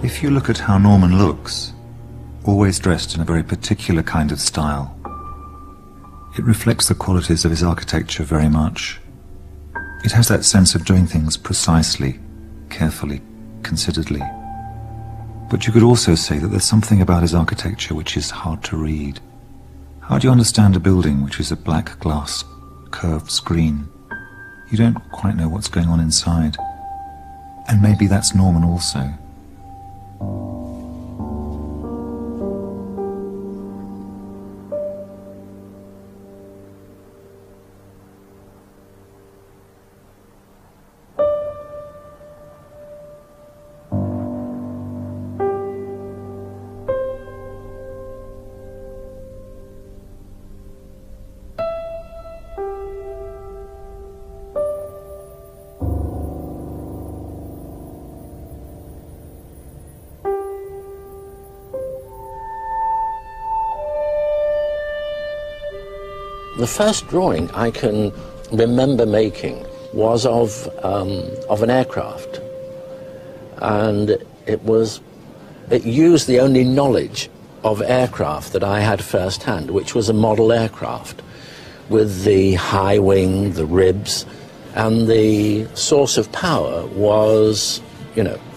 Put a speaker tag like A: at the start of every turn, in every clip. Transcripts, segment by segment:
A: If you look at how Norman looks, always dressed in a very particular kind of style, it reflects the qualities of his architecture very much. It has that sense of doing things precisely, carefully, consideredly. But you could also say that there's something about his architecture which is hard to read. How do you understand a building which is a black glass, curved screen? You don't quite know what's going on inside. And maybe that's Norman also.
B: The first drawing I can remember making was of an aircraft, and it used the only knowledge of aircraft that I had firsthand, which was a model aircraft with the high wing, the ribs, and the source of power was,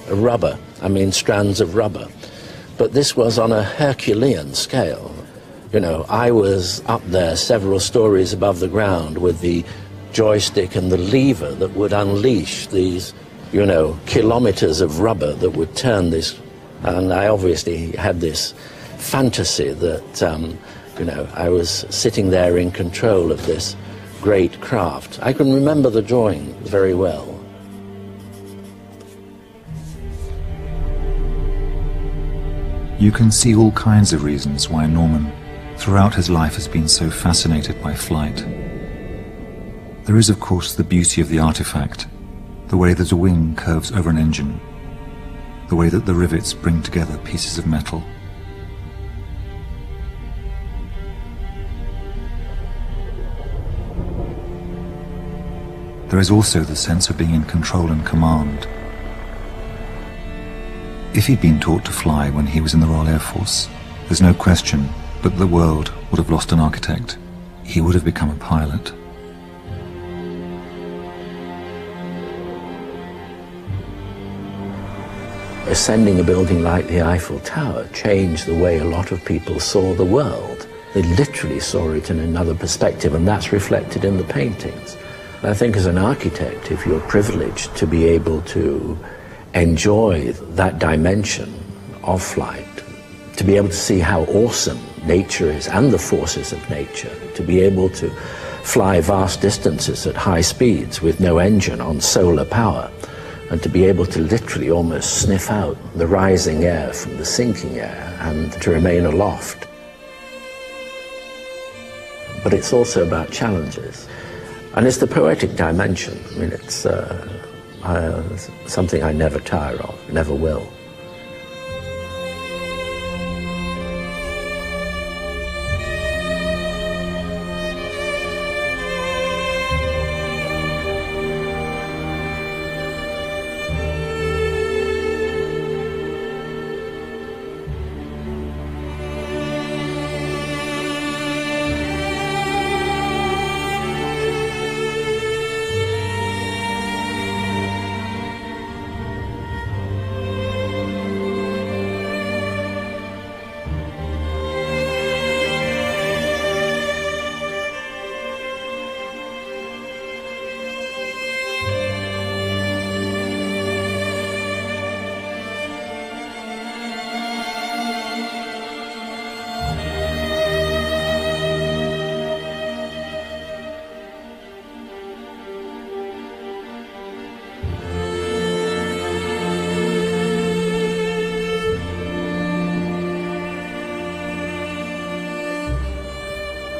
B: rubber, strands of rubber. But this was on a Herculean scale. I was up there several stories above the ground with the joystick and the lever that would unleash these, kilometers of rubber that would turn this. And I obviously had this fantasy that, I was sitting there in control of this great craft. I can remember the drawing very well.
A: You can see all kinds of reasons why Norman, throughout his life, has been so fascinated by flight. There is, of course, the beauty of the artifact, the way that a wing curves over an engine, the way that the rivets bring together pieces of metal. There is also the sense of being in control and command. If he'd been taught to fly when he was in the Royal Air Force, there's no question but the world would have lost an architect. He would have become a pilot.
B: Ascending a building like the Eiffel Tower changed the way a lot of people saw the world. They literally saw it in another perspective, and that's reflected in the paintings. And I think as an architect, if you're privileged to be able to enjoy that dimension of flight, to be able to see how awesome nature is and the forces of nature, to be able to fly vast distances at high speeds with no engine on solar power, and to be able to literally almost sniff out the rising air from the sinking air and to remain aloft. But it's also about challenges. And it's the poetic dimension. It's something I never tire of, never will.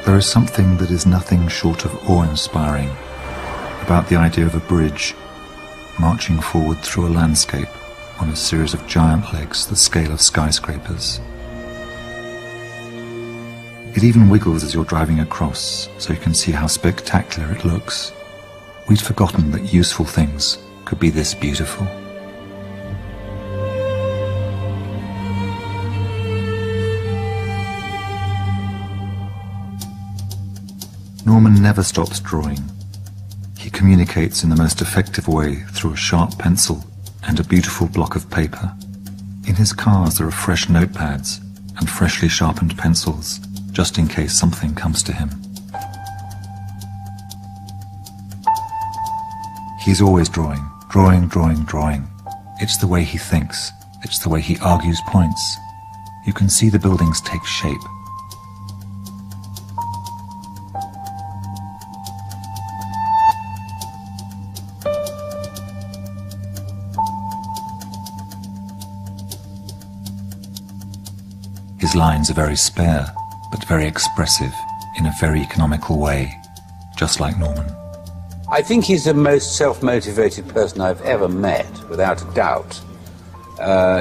A: There is something that is nothing short of awe-inspiring about the idea of a bridge marching forward through a landscape on a series of giant legs the scale of skyscrapers. It even wiggles as you're driving across, so you can see how spectacular it looks. We'd forgotten that useful things could be this beautiful. Norman never stops drawing. He communicates in the most effective way through a sharp pencil and a beautiful block of paper. In his cars there are fresh notepads and freshly sharpened pencils, just in case something comes to him. He's always drawing, drawing, drawing, drawing. It's the way he thinks. It's the way he argues points. You can see the buildings take shape. His lines are very spare, but very expressive, in a very economical way, just like Norman.
C: I think he's the most self-motivated person I've ever met, without a doubt.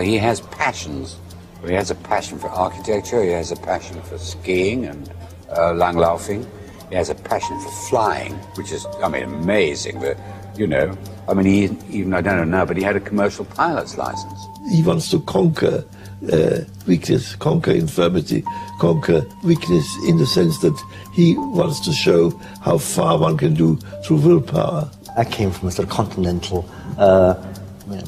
C: He has passions. He has a passion for architecture, he has a passion for skiing and langlaughing. He has a passion for flying, which is, I mean, amazing. That, you know, I mean, he even, I don't know now, but he had a commercial pilot's license.
D: He wants to conquer weakness, conquer infirmity, conquer weakness in the sense that he wants to show how far one can do through willpower.
E: I came from a sort of continental,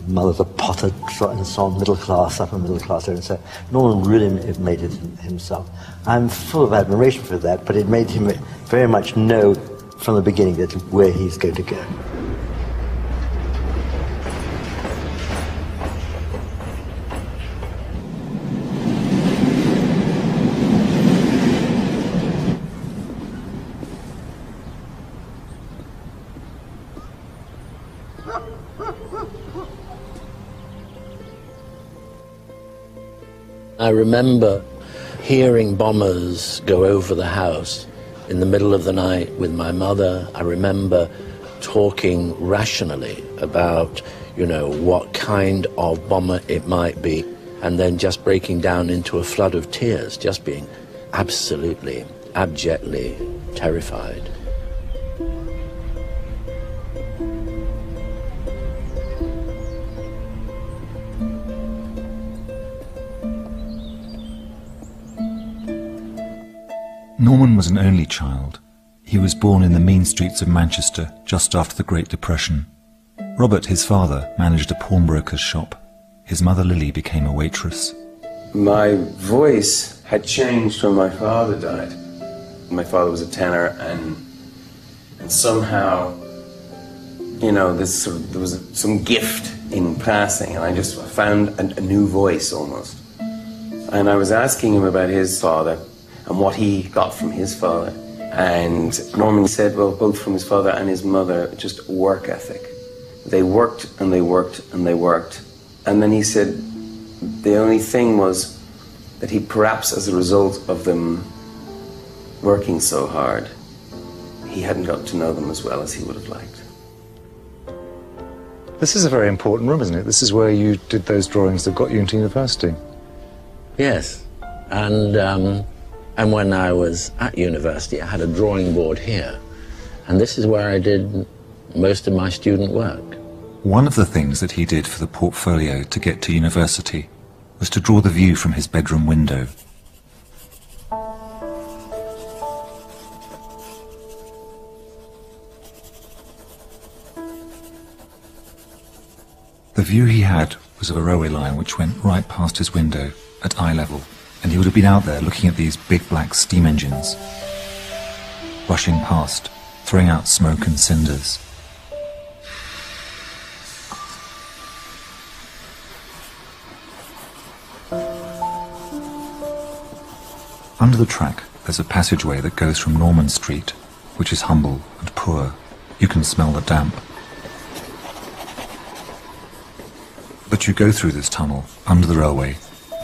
E: mother's a potter and so on, middle class, upper middle class, and so Norman really made it himself. I'm full of admiration for that, but it made him very much know from the beginning that where he's going to go.
B: I remember hearing bombers go over the house in the middle of the night with my mother. I remember talking rationally about, you know, what kind of bomber it might be, and then just breaking down into a flood of tears, just being absolutely, abjectly terrified.
A: Norman was an only child. He was born in the mean streets of Manchester just after the Great Depression. Robert, his father, managed a pawnbroker's shop. His mother Lily became a waitress.
F: My voice had changed when my father died. My father was a tenor, and somehow, you know, there was some gift in passing, and I just found a new voice almost. And I was asking him about his father and what he got from his father. And Norman said, well, both from his father and his mother, just work ethic. They worked and they worked and they worked. And then he said the only thing was that he, perhaps as a result of them working so hard, he hadn't got to know them as well as he would have liked.
G: This is a very important room, isn't it? This is where you did those drawings that got you into university.
B: Yes, and when I was at university, I had a drawing board here, and this is where I did most of my student work.
A: One of the things that he did for the portfolio to get to university was to draw the view from his bedroom window. The view he had was of a railway line which went right past his window at eye level, and he would have been out there looking at these big black steam engines rushing past, throwing out smoke and cinders. Under the track there's a passageway that goes from Norman Street, which is humble and poor. You can smell the damp. But you go through this tunnel under the railway,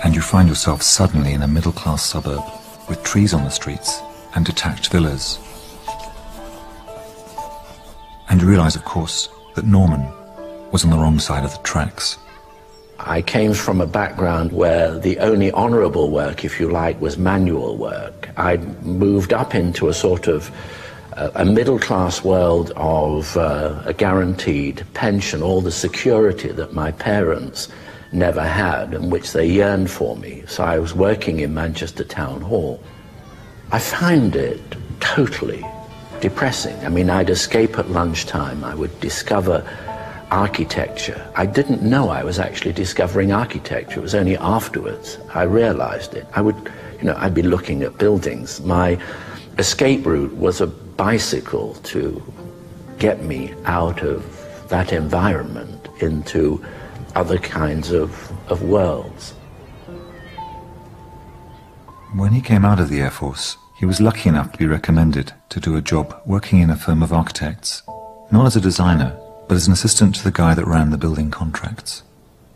A: and you find yourself suddenly in a middle-class suburb with trees on the streets and detached villas. And you realise, of course, that Norman was on the wrong side of the tracks.
B: I came from a background where the only honourable work, if you like, was manual work. I'd moved up into a sort of a middle-class world of a guaranteed pension, all the security that my parents never had and which they yearned for me. So I was working in Manchester Town Hall. I found it totally depressing. I mean, I'd escape at lunchtime, I would discover architecture. I didn't know I was actually discovering architecture. It was only afterwards I realized it. I would, I'd be looking at buildings. My escape route was a bicycle to get me out of that environment into other kinds of worlds.
A: When he came out of the Air Force, he was lucky enough to be recommended to do a job working in a firm of architects, not as a designer, but as an assistant to the guy that ran the building contracts.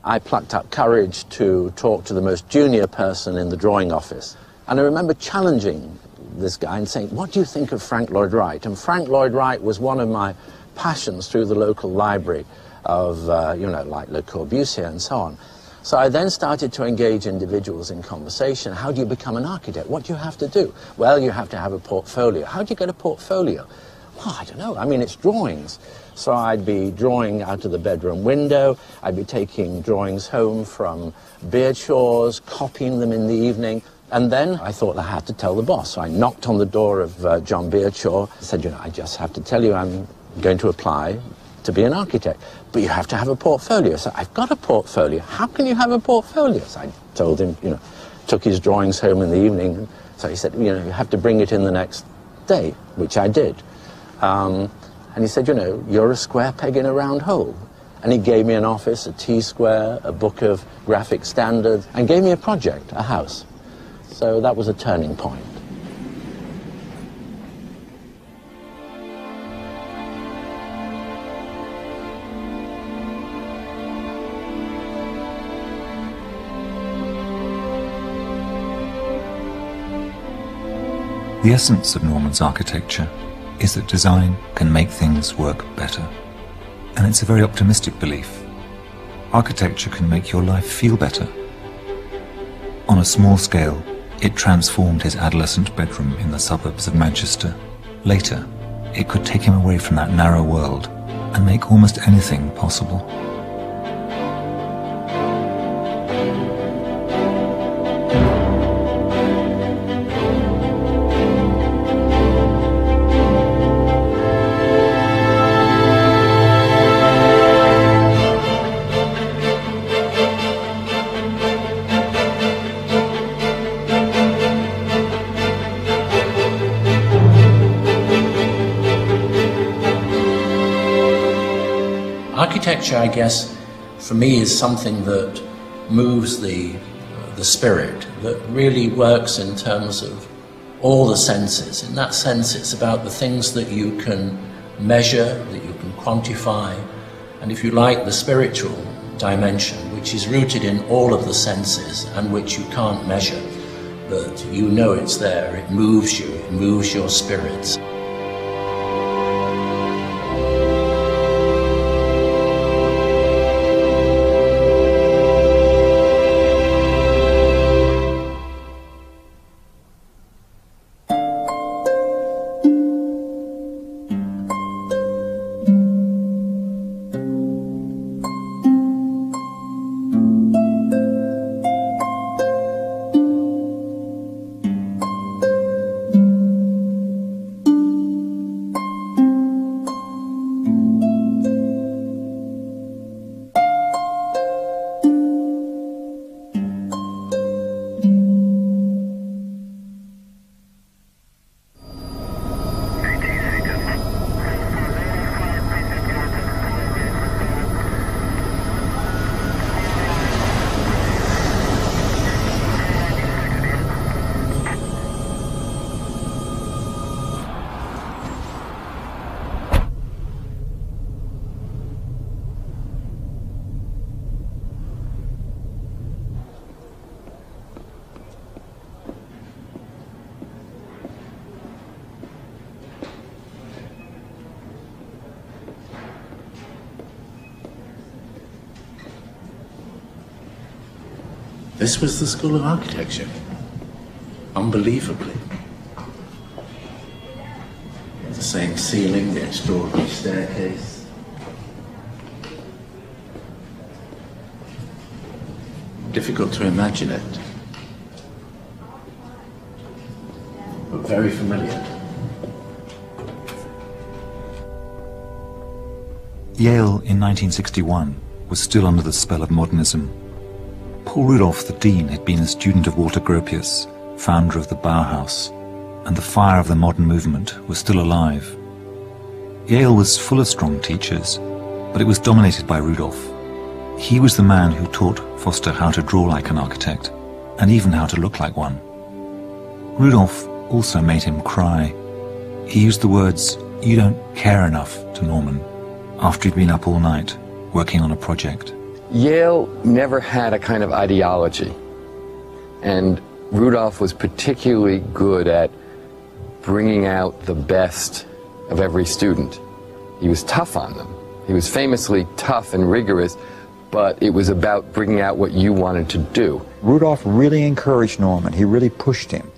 B: I plucked up courage to talk to the most junior person in the drawing office. And I remember challenging this guy and saying, what do you think of Frank Lloyd Wright? And Frank Lloyd Wright was one of my passions through the local library of, like Le Corbusier and so on. So I then started to engage individuals in conversation. How do you become an architect? What do you have to do? Well, you have to have a portfolio. How do you get a portfolio? Well, I don't know. I mean, it's drawings. So I'd be drawing out of the bedroom window. I'd be taking drawings home from Beardshaws, copying them in the evening. And then I thought I had to tell the boss. So I knocked on the door of John Beardshaw. I said, I just have to tell you I'm going to apply to be an architect. But you have to have a portfolio. So I've got a portfolio. How can you have a portfolio? So I told him, took his drawings home in the evening. So he said, you have to bring it in the next day, which I did. And he said, you're a square peg in a round hole. And he gave me an office, a T-square, a book of graphic standards, and gave me a project, a house. So that was a turning point.
A: The essence of Norman's architecture is that design can make things work better. And it's a very optimistic belief. Architecture can make your life feel better. On a small scale, it transformed his adolescent bedroom in the suburbs of Manchester. Later, it could take him away from that narrow world and make almost anything possible.
B: Architecture, I guess, for me is something that moves the spirit, that really works in terms of all the senses. In that sense, it's about the things that you can measure, that you can quantify, and if you like, the spiritual dimension, which is rooted in all of the senses and which you can't measure, but you know it's there, it moves you, it moves your spirits. This was the School of Architecture, unbelievably. The same ceiling, the extraordinary staircase. Difficult to imagine it, but very familiar.
A: Yale in 1961 was still under the spell of modernism. Paul Rudolph, the dean, had been a student of Walter Gropius, founder of the Bauhaus, and the fire of the modern movement was still alive. Yale was full of strong teachers, but it was dominated by Rudolph. He was the man who taught Foster how to draw like an architect, and even how to look like one. Rudolph also made him cry. He used the words, "You don't care enough," to Norman, after he'd been up all night, working on a project.
H: Yale never had a kind of ideology, and Rudolph was particularly good at bringing out the best of every student. He was tough on them. He was famously tough and rigorous, but it was about bringing out what you wanted to do.
I: Rudolph really encouraged Norman. He really pushed him.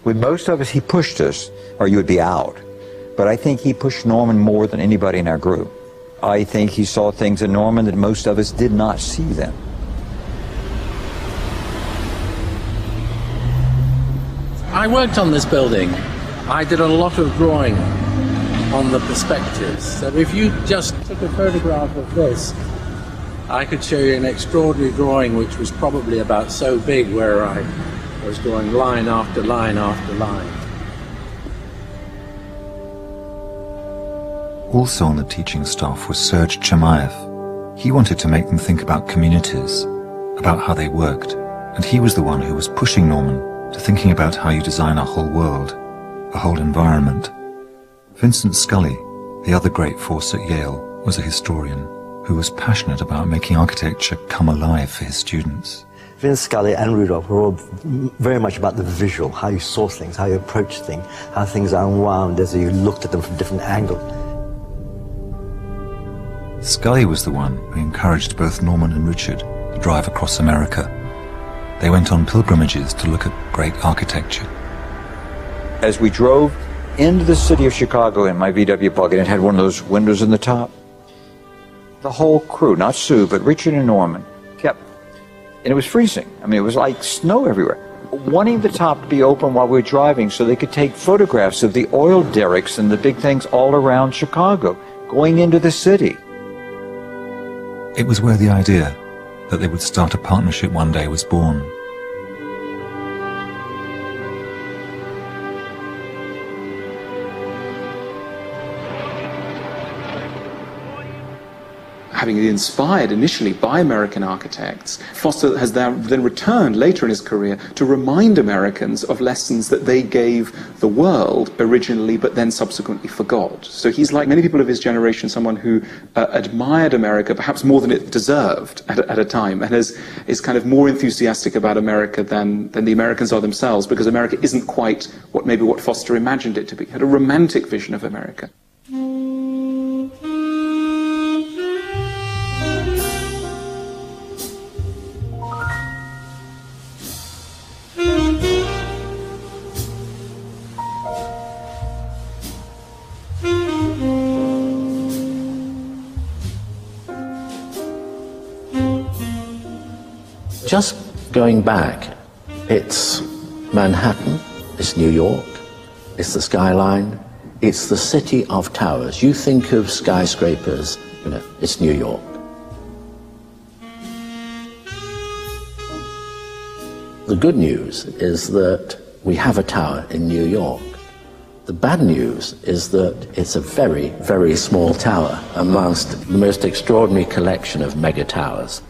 I: With most of us, he pushed us, or you would be out. But I think he pushed Norman more than anybody in our group. I think he saw things in Norman that most of us did not see them.
B: I worked on this building. I did a lot of drawing on the perspectives. So if you just took a photograph of this, I could show you an extraordinary drawing which was probably about so big, where I was drawing line after line after line.
A: Also on the teaching staff was Serge Chemaev. He wanted to make them think about communities, about how they worked, and he was the one who was pushing Norman to thinking about how you design a whole world, a whole environment. Vincent Scully, the other great force at Yale, was a historian who was passionate about making architecture come alive for his students.
E: Vince Scully and Rudolph were all very much about the visual, how you saw things, how you approached things, how things are unwound as you looked at them from different angles.
A: Scully was the one who encouraged both Norman and Richard to drive across America. They went on pilgrimages to look at great architecture.
I: As we drove into the city of Chicago in my VW Bug-in, it had one of those windows in the top. The whole crew, not Sue, but Richard and Norman, kept, and it was freezing. I mean, it was like snow everywhere, wanting the top to be open while we were driving so they could take photographs of the oil derricks and the big things all around Chicago, going into the city.
A: It was where the idea that they would start a partnership one day was born.
J: Having been inspired initially by American architects, Foster has then returned later in his career to remind Americans of lessons that they gave the world originally but then subsequently forgot. So he's, like many people of his generation, someone who admired America perhaps more than it deserved at a time, and is kind of more enthusiastic about America than the Americans are themselves, because America isn't quite what Foster imagined it to be. He had a romantic vision of America.
B: Just going back, it's Manhattan, it's New York, it's the skyline, it's the city of towers. You think of skyscrapers, it's New York. The good news is that we have a tower in New York. The bad news is that it's a very, very small tower amongst the most extraordinary collection of mega towers.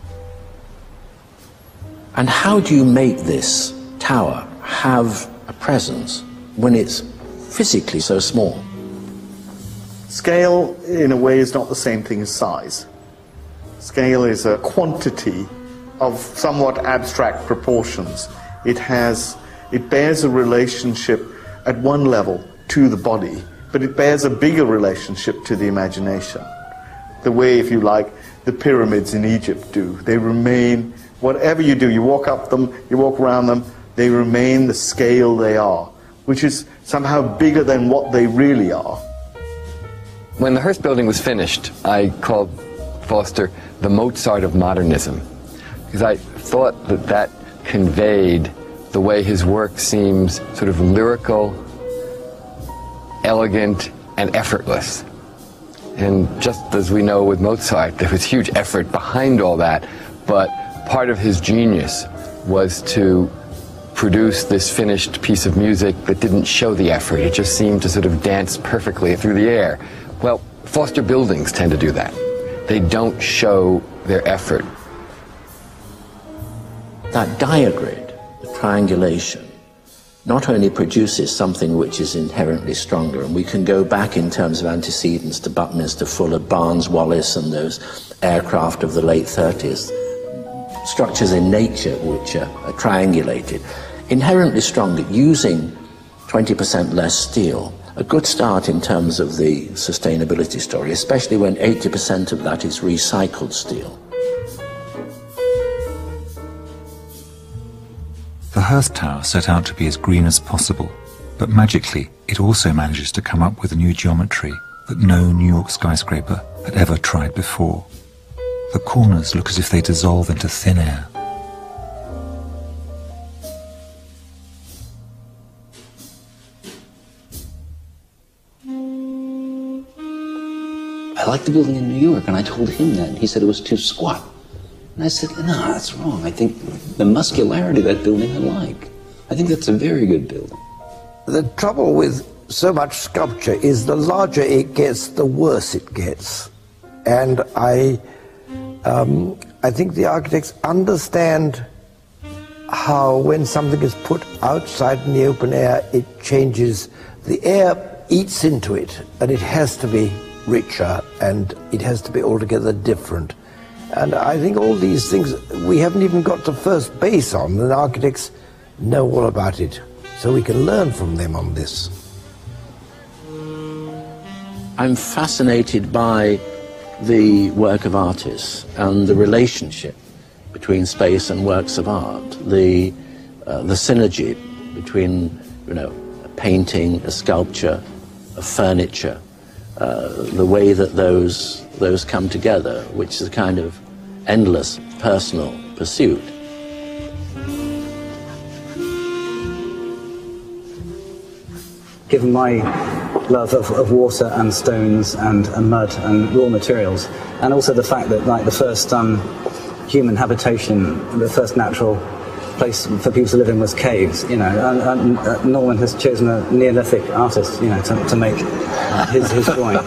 B: And how do you make this tower have a presence when it's physically so small?
K: Scale, in a way, is not the same thing as size. Scale is a quantity of somewhat abstract proportions. It bears a relationship at one level to the body, but it bears a bigger relationship to the imagination. The way, if you like, the pyramids in Egypt do. They remain, whatever you do, you walk up them, you walk around them, they remain the scale they are, which is somehow bigger than what they really are.
H: When the Hearst building was finished, I called Foster the Mozart of modernism, because I thought that that conveyed the way his work seems sort of lyrical, elegant, and effortless. And just as we know with Mozart, there was huge effort behind all that, but part of his genius was to produce this finished piece of music that didn't show the effort. It just seemed to sort of dance perfectly through the air. Well, Foster buildings tend to do that. They don't show their effort.
B: That diagrid, the triangulation, not only produces something which is inherently stronger, and we can go back in terms of antecedents to Buckminster Fuller, Barnes Wallis, and those aircraft of the late 30s, structures in nature which are triangulated, inherently stronger, using 20% less steel. A good start in terms of the sustainability story, especially when 80% of that is recycled steel.
A: The Hearst Tower set out to be as green as possible, but magically it also manages to come up with a new geometry that no New York skyscraper had ever tried before. The corners look as if they dissolve into thin air.
L: I like the building in New York, and I told him that, and he said it was too squat. And I said, no, that's wrong. I think the muscularity of that building I like. I think that's a very good building.
M: The trouble with so much sculpture is the larger it gets, the worse it gets. And I think the architects understand how when something is put outside in the open air, it changes. The air eats into it, and it has to be richer, and it has to be altogether different. And I think all these things we haven't even got to first base on, and architects know all about it. So we can learn from them on this.
B: I'm fascinated by the work of artists and the relationship between space and works of art, the synergy between, a painting, a sculpture, a furniture, the way that those come together, which is a kind of endless personal pursuit.
N: Given my love of water and stones and mud and raw materials, and also the fact that like the first human habitation, the first natural place for people to live in was caves, and Norman has chosen a Neolithic artist, to make his drawing.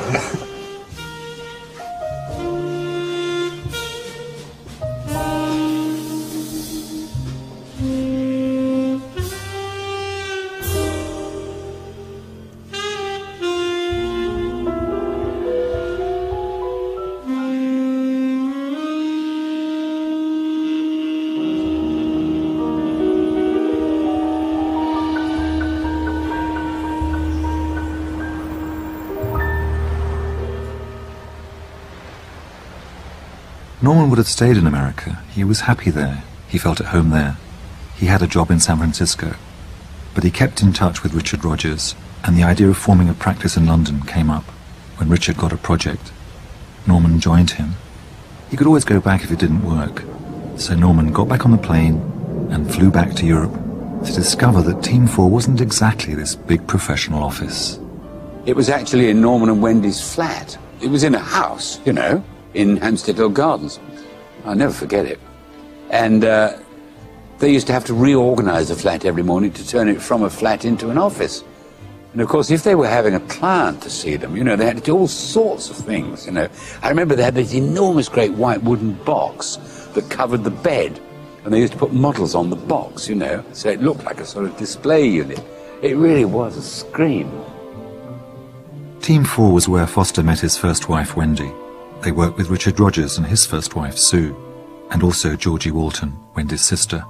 A: Norman would have stayed in America. He was happy there. He felt at home there. He had a job in San Francisco. But he kept in touch with Richard Rogers, and the idea of forming a practice in London came up. When Richard got a project, Norman joined him. He could always go back if it didn't work. So Norman got back on the plane and flew back to Europe to discover that Team 4 wasn't exactly this big professional office.
C: It was actually in Norman and Wendy's flat. It was in a house, in Hampstead Hill Gardens. I'll never forget it. And they used to have to reorganize the flat every morning to turn it from a flat into an office. And of course, if they were having a client to see them, they had to do all sorts of things, I remember they had this enormous great white wooden box that covered the bed. And they used to put models on the box, so it looked like a sort of display unit. It really was a scream.
A: Team 4 was where Foster met his first wife, Wendy. They worked with Richard Rogers and his first wife, Sue, and also Georgie Walton, Wendy's sister.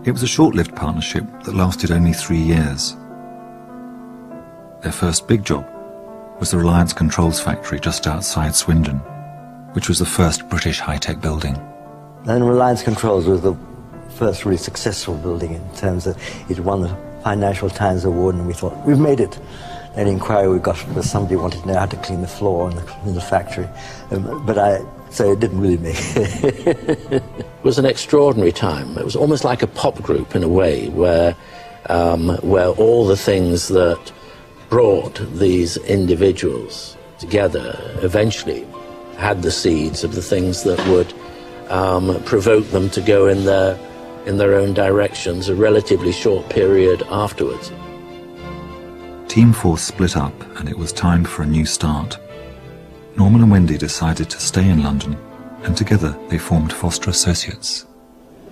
A: It was a short-lived partnership that lasted only 3 years. Their first big job was the Reliance Controls factory just outside Swindon, which was the first British high-tech building.
E: And Reliance Controls was the first really successful building in terms of it won the Financial Times Award, and we thought, we've made it. An inquiry we got was somebody wanted to know how to clean the floor in the factory, so it didn't really make it.
B: It was an extraordinary time. It was almost like a pop group in a way, where all the things that brought these individuals together eventually had the seeds of the things that would provoke them to go in their own directions a relatively short period afterwards.
A: Team 4 split up and it was time for a new start. Norman and Wendy decided to stay in London, and together they formed Foster Associates.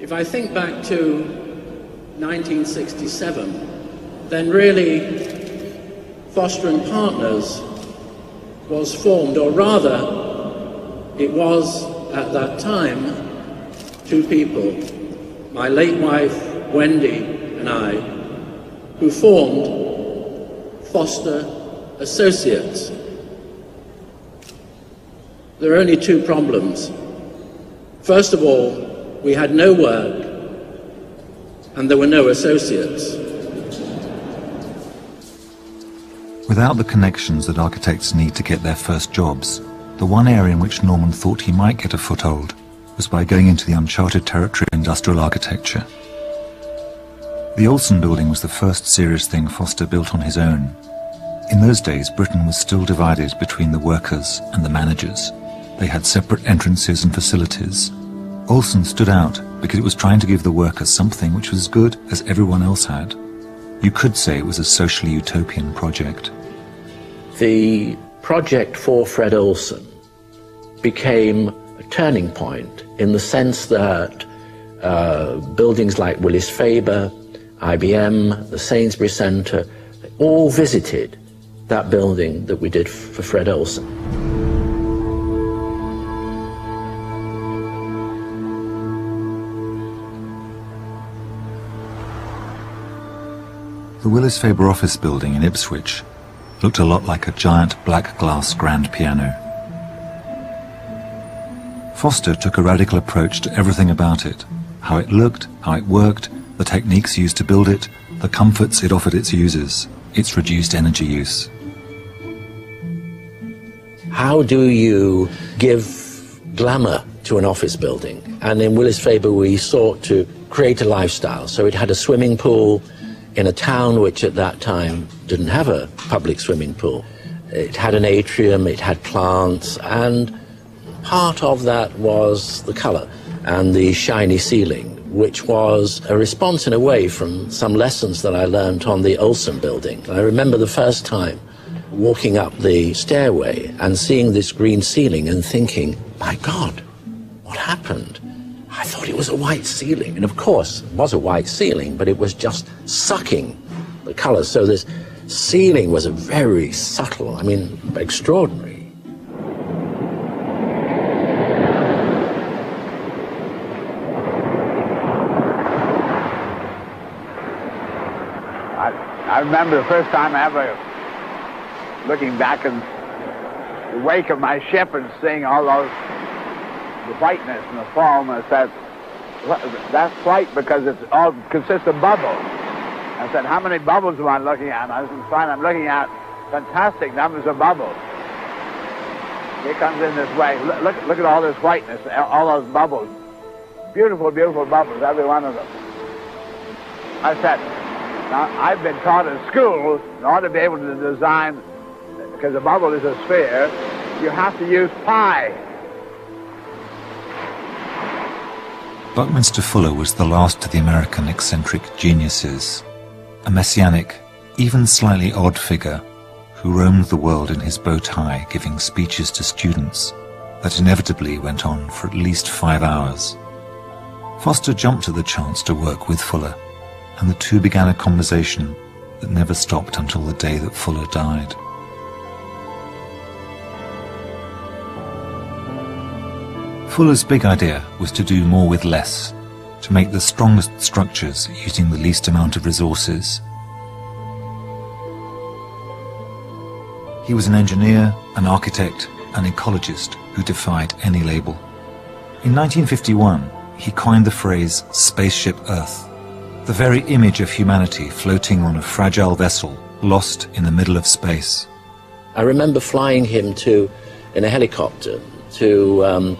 O: If I think back to 1967, then really Foster and Partners was formed, or rather it was at that time two people, my late wife Wendy and I, who formed Foster Associates. There are only two problems. First of all, we had no work and there were no associates.
A: Without the connections that architects need to get their first jobs, the one area in which Norman thought he might get a foothold was by going into the uncharted territory of industrial architecture. The Olsen building was the first serious thing Foster built on his own. In those days, Britain was still divided between the workers and the managers. They had separate entrances and facilities. Olsen stood out because it was trying to give the workers something which was as good as everyone else had. You could say it was a socially utopian project.
B: The project for Fred Olsen became a turning point in the sense that buildings like Willis Faber, IBM, the Sainsbury Centre, they all visited that building that we did for Fred Olsen.
A: The Willis Faber office building in Ipswich looked a lot like a giant black glass grand piano. Foster took a radical approach to everything about it: how it looked, how it worked, the techniques used to build it, the comforts it offered its users, its reduced energy use.
B: How do you give glamour to an office building? And in Willis Faber we sought to create a lifestyle. So it had a swimming pool in a town which at that time didn't have a public swimming pool. It had an atrium, it had plants, and part of that was the colour and the shiny ceiling, which was a response in a way from some lessons that I learned on the Olsen building. I remember the first time walking up the stairway and seeing this green ceiling and thinking, my God, what happened? I thought it was a white ceiling. And of course, it was a white ceiling, but it was just sucking the colours. So this ceiling was a very subtle, I mean, extraordinary.
P: I remember the first time ever looking back in the wake of my ship and seeing all those, the whiteness and the foam. I said, that's white because it all consists of bubbles. I said, how many bubbles am I looking at? And I said, fine, I'm looking at fantastic numbers of bubbles. It comes in this way. Look at all this whiteness, all those bubbles. Beautiful, beautiful bubbles, every one of them. I said, now, I've been taught in school, in order to be able to design, because a bubble is a sphere, you have to use pi.
A: Buckminster Fuller was the last of the American eccentric geniuses, a messianic, even slightly odd figure who roamed the world in his bow tie giving speeches to students that inevitably went on for at least 5 hours. Foster jumped at the chance to work with Fuller, and the two began a conversation that never stopped until the day that Fuller died. Fuller's big idea was to do more with less, to make the strongest structures using the least amount of resources. He was an engineer, an architect, an ecologist who defied any label. In 1951, he coined the phrase "Spaceship Earth," the very image of humanity floating on a fragile vessel lost in the middle of space.
B: I remember flying him in a helicopter to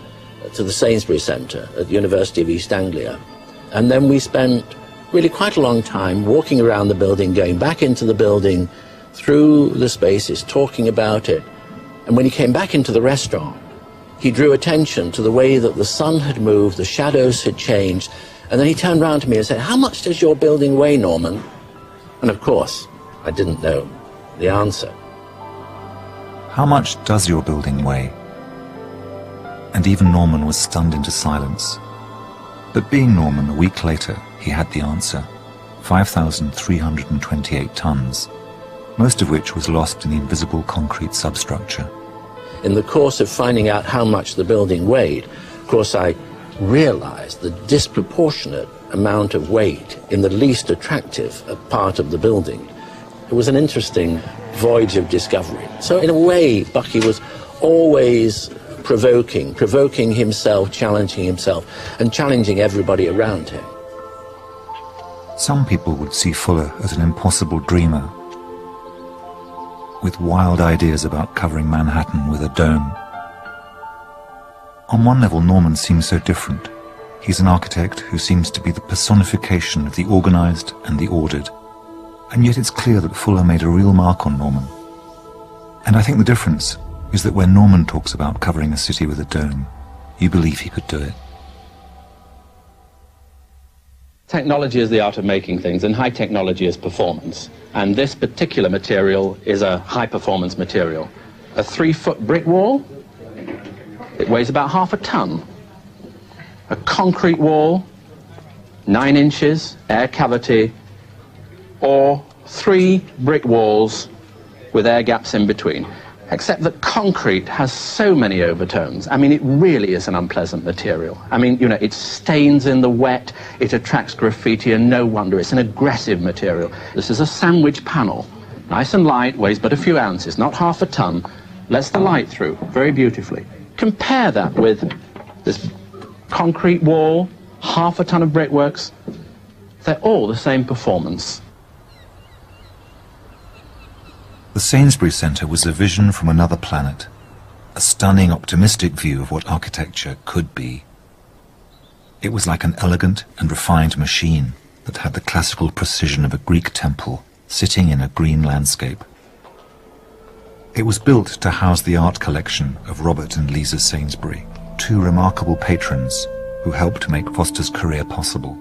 B: the Sainsbury Centre at the University of East Anglia. And then we spent really quite a long time walking around the building, going back into the building, through the spaces, talking about it. And when he came back into the restaurant, he drew attention to the way that the sun had moved, the shadows had changed, and then he turned round to me and said, "How much does your building weigh, Norman?" And of course, I didn't know the answer.
A: How much does your building weigh? And even Norman was stunned into silence. But being Norman, a week later, he had the answer. 5,328 tons, most of which was lost in the invisible concrete substructure.
B: In the course of finding out how much the building weighed, of course, I realized the disproportionate amount of weight in the least attractive part of the building. It was an interesting voyage of discovery. So in a way, Bucky was always provoking himself, challenging himself, and challenging everybody around him.
A: Some people would see Fuller as an impossible dreamer, with wild ideas about covering Manhattan with a dome. On one level, Norman seems so different. He's an architect who seems to be the personification of the organized and the ordered. And yet it's clear that Fuller made a real mark on Norman. And I think the difference is that when Norman talks about covering a city with a dome, you believe he could do it.
Q: Technology is the art of making things, and high technology is performance. And this particular material is a high-performance material. A 3-foot brick wall, it weighs about half a ton. A concrete wall, 9 inches, air cavity, or 3 brick walls with air gaps in between. Except that concrete has so many overtones. I mean, it really is an unpleasant material. I mean, you know, it stains in the wet, it attracts graffiti, and no wonder, it's an aggressive material. This is a sandwich panel, nice and light, weighs but a few ounces, not half a ton, lets the light through very beautifully. Compare that with this concrete wall, half a ton of brickworks. They're all the same performance.
A: The Sainsbury Centre was a vision from another planet, a stunning, optimistic view of what architecture could be. It was like an elegant and refined machine that had the classical precision of a Greek temple sitting in a green landscape. It was built to house the art collection of Robert and Lisa Sainsbury, 2 remarkable patrons who helped make Foster's career possible.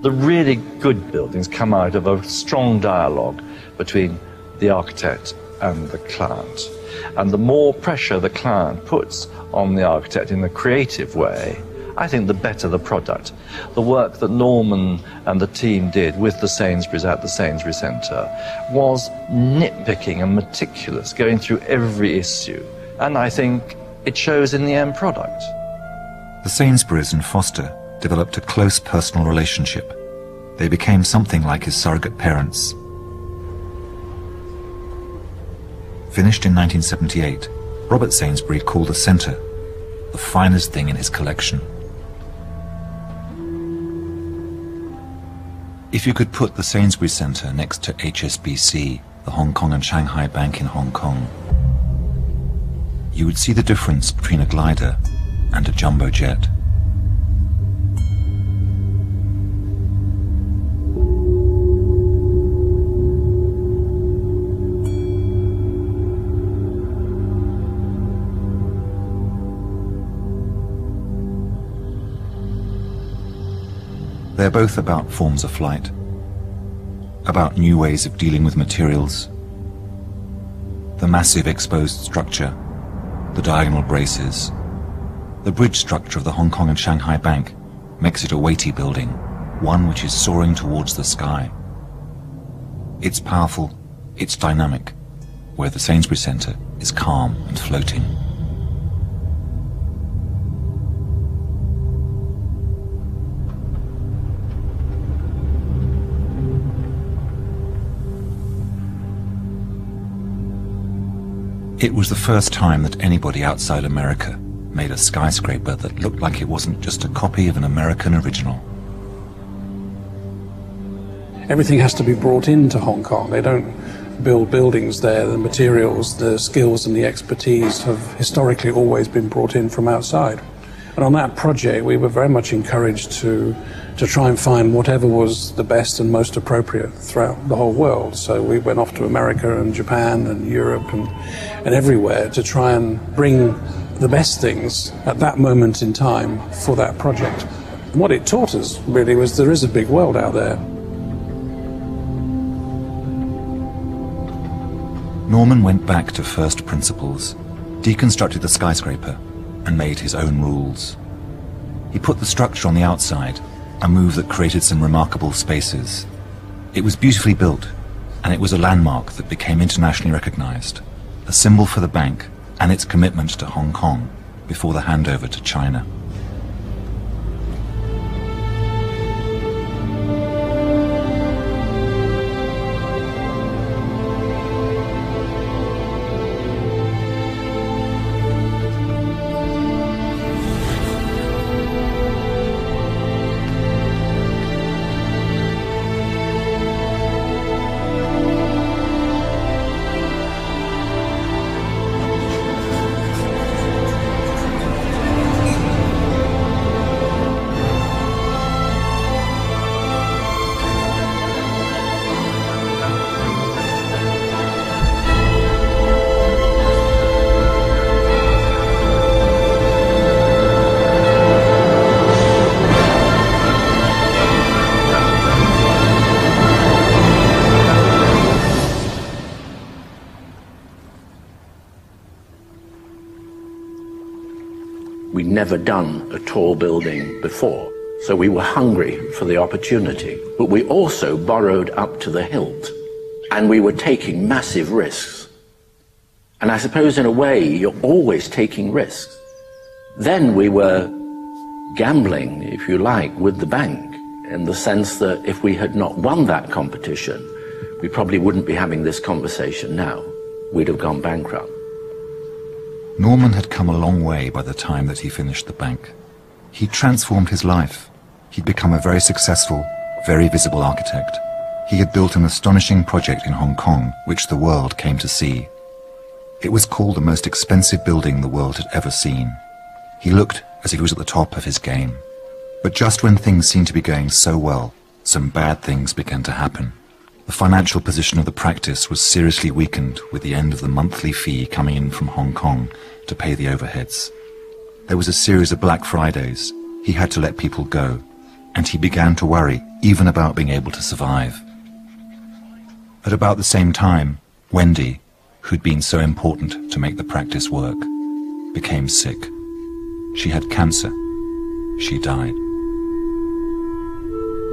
R: The really good buildings come out of a strong dialogue between the architect and the client. And the more pressure the client puts on the architect in a creative way, I think the better the product. The work that Norman and the team did with the Sainsburys at the Sainsbury Centre was nitpicking and meticulous, going through every issue. And I think it shows in the end product.
A: The Sainsburys and Foster developed a close personal relationship. They became something like his surrogate parents. Finished in 1978, Robert Sainsbury called the centre the finest thing in his collection. If you could put the Sainsbury Centre next to HSBC, the Hong Kong and Shanghai Bank in Hong Kong, you would see the difference between a glider and a jumbo jet. They're both about forms of flight, about new ways of dealing with materials. The massive exposed structure, the diagonal braces, the bridge structure of the Hong Kong and Shanghai Bank makes it a weighty building, one which is soaring towards the sky. It's powerful, it's dynamic, where the Sainsbury Centre is calm and floating. It was the first time that anybody outside America made a skyscraper that looked like it wasn't just a copy of an American original.
S: Everything has to be brought into Hong Kong. They don't build buildings there. The materials, the skills and the expertise have historically always been brought in from outside. And on that project, we were very much encouraged to try and find whatever was the best and most appropriate throughout the whole world. So we went off to America and Japan and Europe and everywhere to try and bring the best things at that moment in time for that project. And what it taught us really was there is a big world out there.
A: Norman went back to first principles, deconstructed the skyscraper, and made his own rules. He put the structure on the outside, a move that created some remarkable spaces. It was beautifully built, and it was a landmark that became internationally recognized, a symbol for the bank and its commitment to Hong Kong before the handover to China.
O: We'd never done a tall building before, so we were hungry for the opportunity. But we also borrowed up to the hilt, and we were taking massive risks. And I suppose in a way, you're always taking risks. Then we were gambling, if you like, with the bank, in the sense that if we had not won that competition, we probably wouldn't be having this conversation now. We'd have gone bankrupt.
A: Norman had come a long way by the time that he finished the bank. He'd transformed his life. He'd become a very successful, very visible architect. He had built an astonishing project in Hong Kong, which the world came to see. It was called the most expensive building the world had ever seen. He looked as if he was at the top of his game. But just when things seemed to be going so well, some bad things began to happen. The financial position of the practice was seriously weakened with the end of the monthly fee coming in from Hong Kong to pay the overheads. There was a series of Black Fridays. He had to let people go, and he began to worry even about being able to survive. At about the same time, Wendy, who'd been so important to make the practice work, became sick. She had cancer. She died.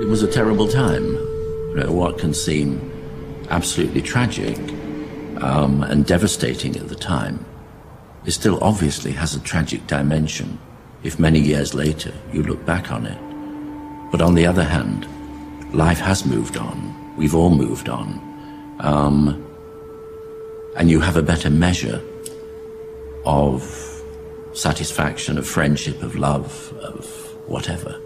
O: It was a terrible time. What can seem absolutely tragic and devastating at the time, it still obviously has a tragic dimension if many years later you look back on it. But on the other hand, life has moved on. We've all moved on. And you have a better measure of satisfaction, of friendship, of love, of whatever.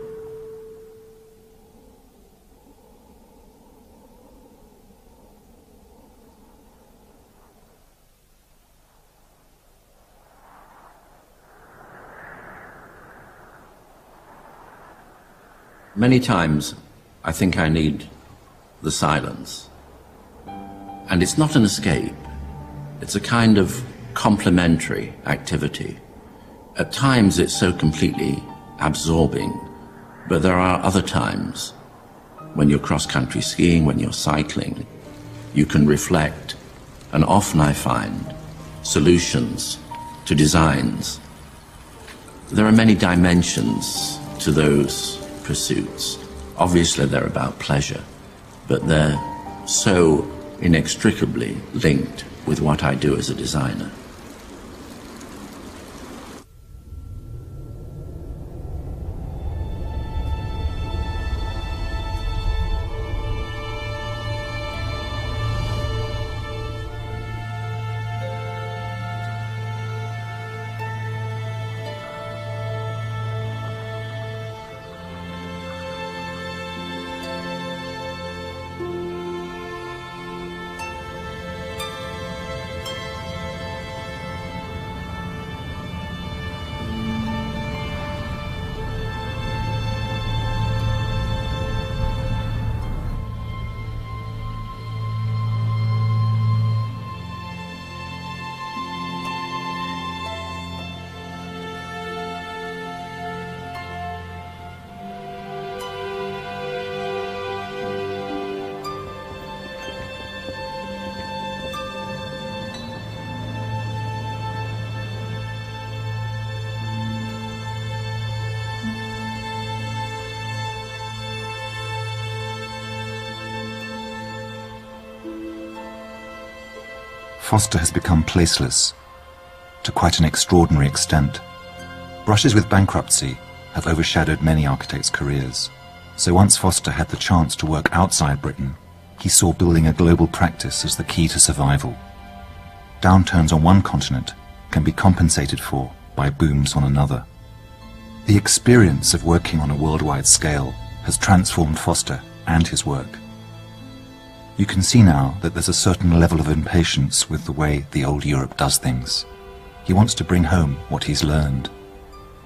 O: Many times, I think I need the silence. And it's not an escape. It's a kind of complementary activity. At times, it's so completely absorbing, but there are other times when you're cross-country skiing, when you're cycling, you can reflect, and often I find solutions to designs. There are many dimensions to those pursuits. Obviously they're about pleasure, but they're so inextricably linked with what I do as a designer.
A: Foster has become placeless to quite an extraordinary extent. Brushes with bankruptcy have overshadowed many architects' careers. So once Foster had the chance to work outside Britain, he saw building a global practice as the key to survival. Downturns on one continent can be compensated for by booms on another. The experience of working on a worldwide scale has transformed Foster and his work. You can see now that there's a certain level of impatience with the way the old Europe does things. He wants to bring home what he's learned.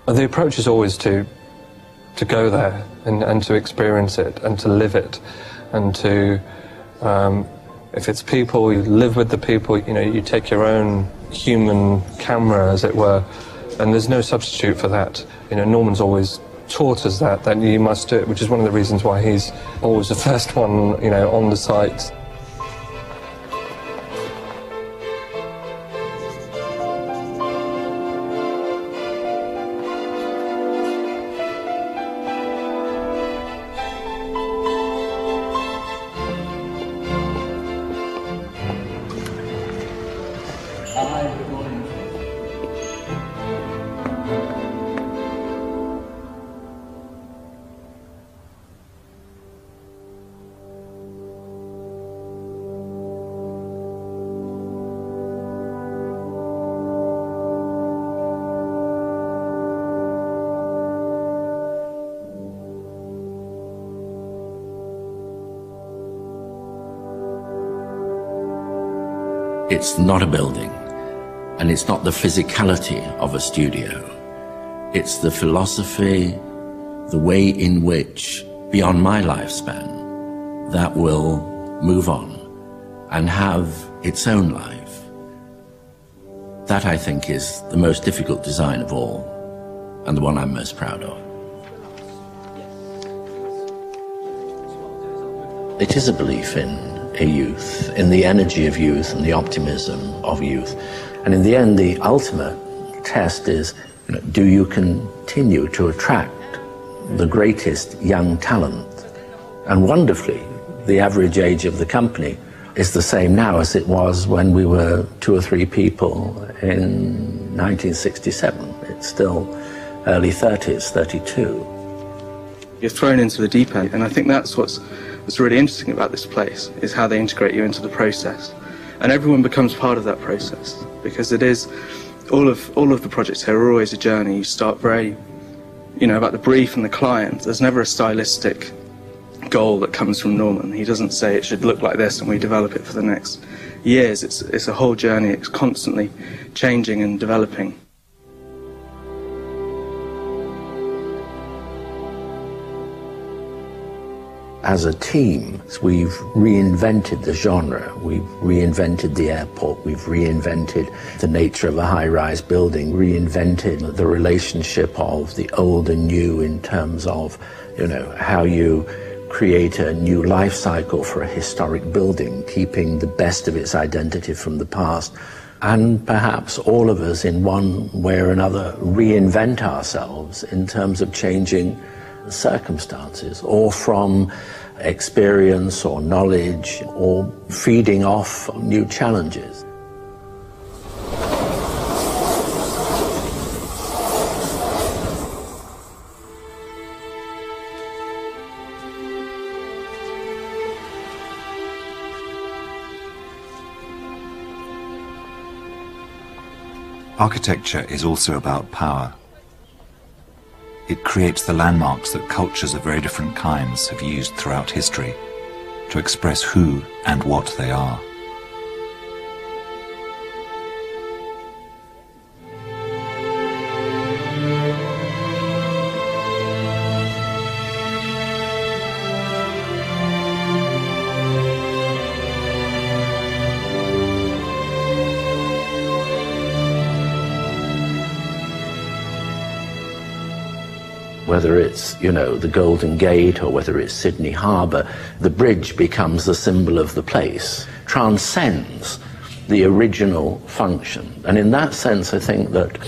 T: The approach is always to go there and to experience it and to live it, and to, if it's people, you live with the people, you know, you take your own human camera, as it were, and there's no substitute for that. You know, Norman's always taught us that you must do it, which is one of the reasons why he's always the first one, you know, on the site.
O: It's not a building, and it's not the physicality of a studio. It's the philosophy, the way in which, beyond my lifespan, that will move on and have its own life. That, I think, is the most difficult design of all, and the one I'm most proud of. It is a belief in a youth, in the energy of youth and the optimism of youth. And in the end, the ultimate test is, you know, do you continue to attract the greatest young talent? And wonderfully, the average age of the company is the same now as it was when we were 2 or 3 people in 1967. It's still early 30s, 32.
U: You're thrown into the deep end, and I think that's what's really interesting about this place, is how they integrate you into the process. And everyone becomes part of that process, because it is, all of the projects here are always a journey. You start very, you know, about the brief and the client. There's never a stylistic goal that comes from Norman. He doesn't say it should look like this and we develop it for the next years. It's a whole journey. It's constantly changing and developing.
B: As a team, we've reinvented the genre, we've reinvented the airport, we've reinvented the nature of a high-rise building, reinvented the relationship of the old and new in terms of, you know, how you create a new life cycle for a historic building, keeping the best of its identity from the past. And perhaps all of us, in one way or another, reinvent ourselves in terms of changing circumstances, or from experience or knowledge, or feeding off new challenges.
A: Architecture is also about power. It creates the landmarks that cultures of very different kinds have used throughout history to express who and what they are.
B: Whether it's, you know, the Golden Gate or whether it's Sydney Harbour, the bridge becomes the symbol of the place, transcends the original function. And in that sense, I think that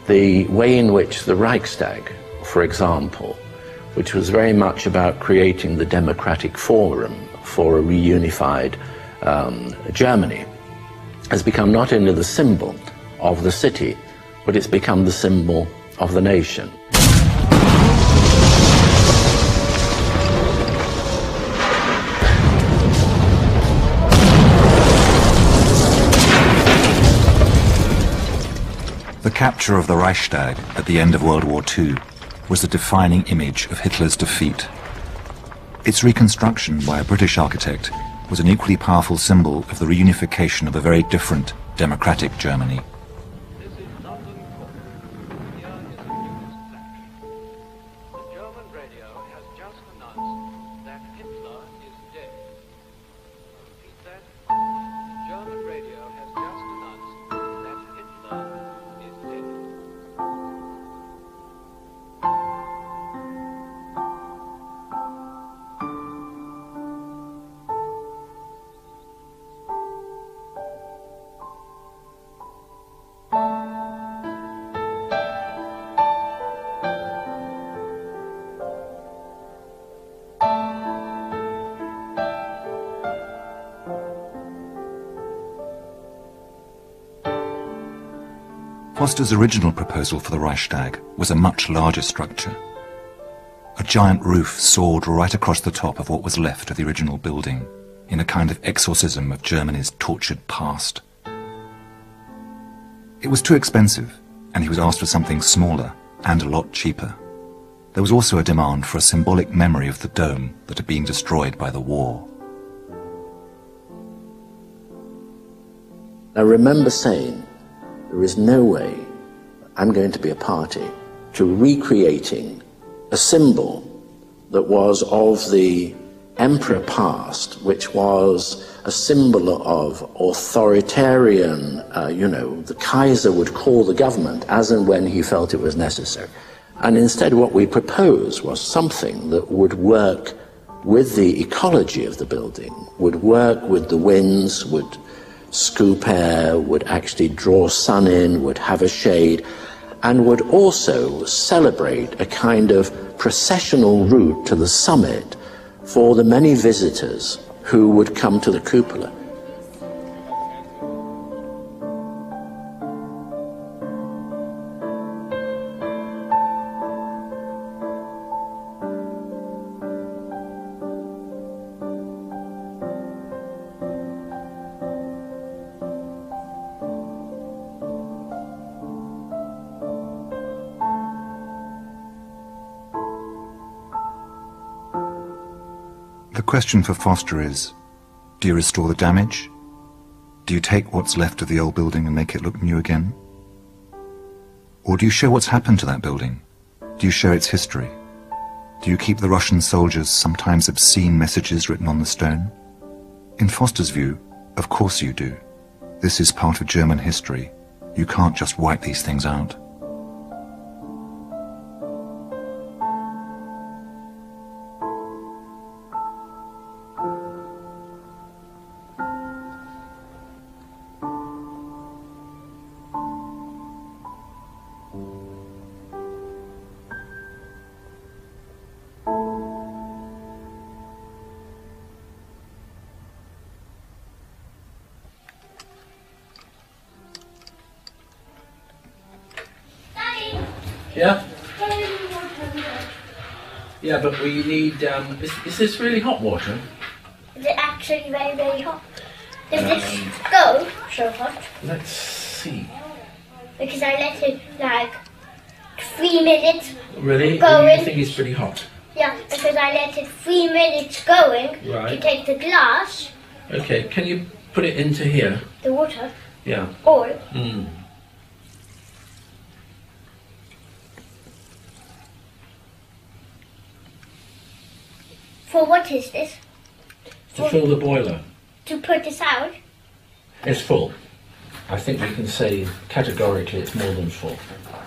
B: the way in which the Reichstag, for example, which was very much about creating the democratic forum for a reunified Germany, has become not only the symbol of the city, but it's become the symbol of the nation.
A: The capture of the Reichstag at the end of World War II was the defining image of Hitler's defeat. Its reconstruction by a British architect was an equally powerful symbol of the reunification of a very different democratic Germany. Foster's original proposal for the Reichstag was a much larger structure. A giant roof soared right across the top of what was left of the original building, in a kind of exorcism of Germany's tortured past. It was too expensive, and he was asked for something smaller and a lot cheaper. There was also a demand for a symbolic memory of the dome that had been destroyed by the war.
B: I remember saying, there is no way I'm going to be a party to recreating a symbol that was of the emperor past, which was a symbol of authoritarian, the Kaiser would call the government as and when he felt it was necessary. And instead what we proposed was something that would work with the ecology of the building, would work with the winds, would scoop air, would actually draw sun in, would have a shade, and would also celebrate a kind of processional route to the summit for the many visitors who would come to the cupola.
A: The question for Foster is, do you restore the damage? Do you take what's left of the old building and make it look new again? Or do you show what's happened to that building? Do you show its history? Do you keep the Russian soldiers' sometimes obscene messages written on the stone? In Foster's view, of course you do. This is part of German history. You can't just wipe these things out.
D: Yeah? Yeah, but we need, is this really hot water?
V: Is it actually very, very hot? Does this go so hot?
D: Let's see.
V: Because I let it like 3 minutes
D: Really?
V: going.
D: You think it's pretty hot?
V: Yeah, because I let it 3 minutes going
D: Right.
V: to take the glass,
D: Okay, can you put it into here?
V: the water,
D: Yeah.
V: all.
D: Mm.
V: For what is this?
D: To fill the boiler.
V: To put this out?
D: It's full. I think we can say categorically it's more than full.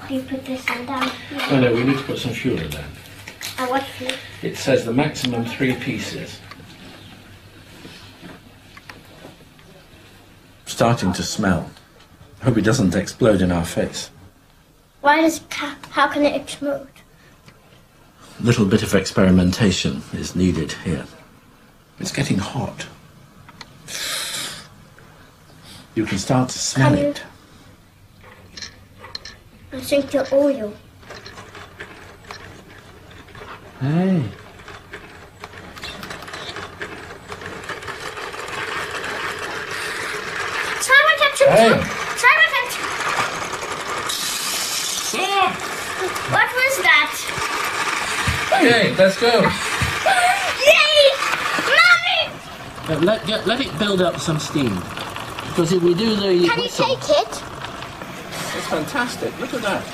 V: Do you put this one down?
D: Oh no, we need to put some fuel in there.
V: And what fuel?
D: It says the maximum 3 pieces. Starting to smell. Hope it doesn't explode in our face.
V: Why does how can it explode?
D: A little bit of experimentation is needed here. It's getting hot. You can start to smell it.
V: I think the oil.
D: Hey. Hey.
V: What was that?
D: Okay, let's go.
V: Yay! Mommy!
B: Let it build up some steam. Because if we do the
V: Can
B: whistle,
V: you take it?
D: It's fantastic. Look at that.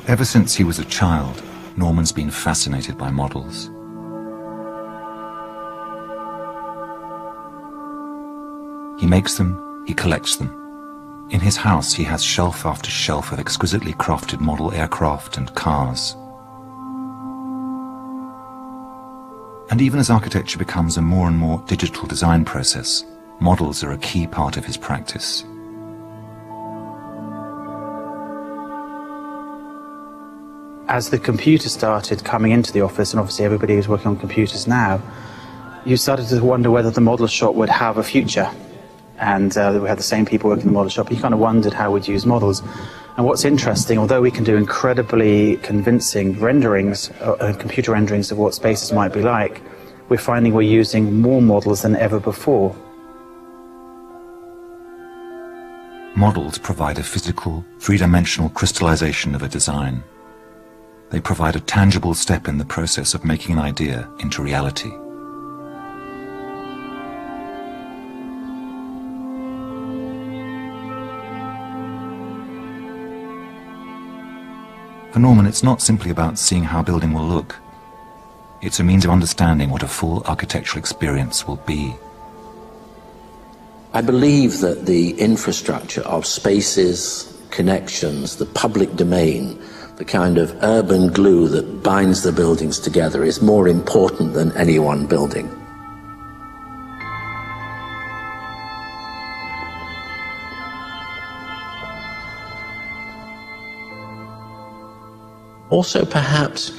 A: Ever since he was a child, Norman's been fascinated by models. He makes them, he collects them. In his house, he has shelf after shelf of exquisitely crafted model aircraft and cars. And even as architecture becomes a more and more digital design process, models are a key part of his practice.
N: As the computer started coming into the office, and obviously everybody is working on computers now, you started to wonder whether the model shop would have a future. And we had the same people working in the model shop. You kind of wondered how we'd use models. And what's interesting, although we can do incredibly convincing renderings, computer renderings of what spaces might be like, we're finding we're using more models than ever before.
A: Models provide a physical, three-dimensional crystallization of a design. They provide a tangible step in the process of making an idea into reality. For Norman, it's not simply about seeing how a building will look. It's a means of understanding what a full architectural experience will be.
B: I believe that the infrastructure of spaces, connections, the public domain, the kind of urban glue that binds the buildings together is more important than any one building. Also, perhaps,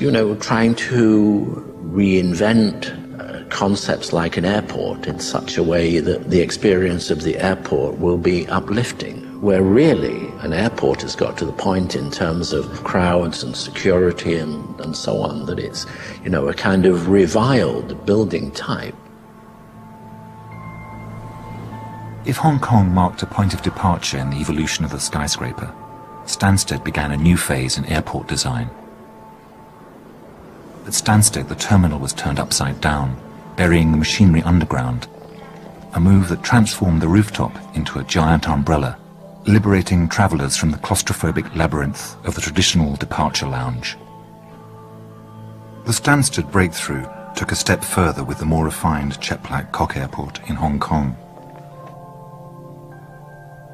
B: trying to reinvent concepts like an airport in such a way that the experience of the airport will be uplifting, where really an airport has got to the point in terms of crowds and security and so on that it's, a kind of reviled building type.
A: If Hong Kong marked a point of departure in the evolution of the skyscraper, Stansted began a new phase in airport design. At Stansted, the terminal was turned upside down, burying the machinery underground, a move that transformed the rooftop into a giant umbrella, liberating travellers from the claustrophobic labyrinth of the traditional departure lounge. The Stansted breakthrough took a step further with the more refined Chek Kok Airport in Hong Kong.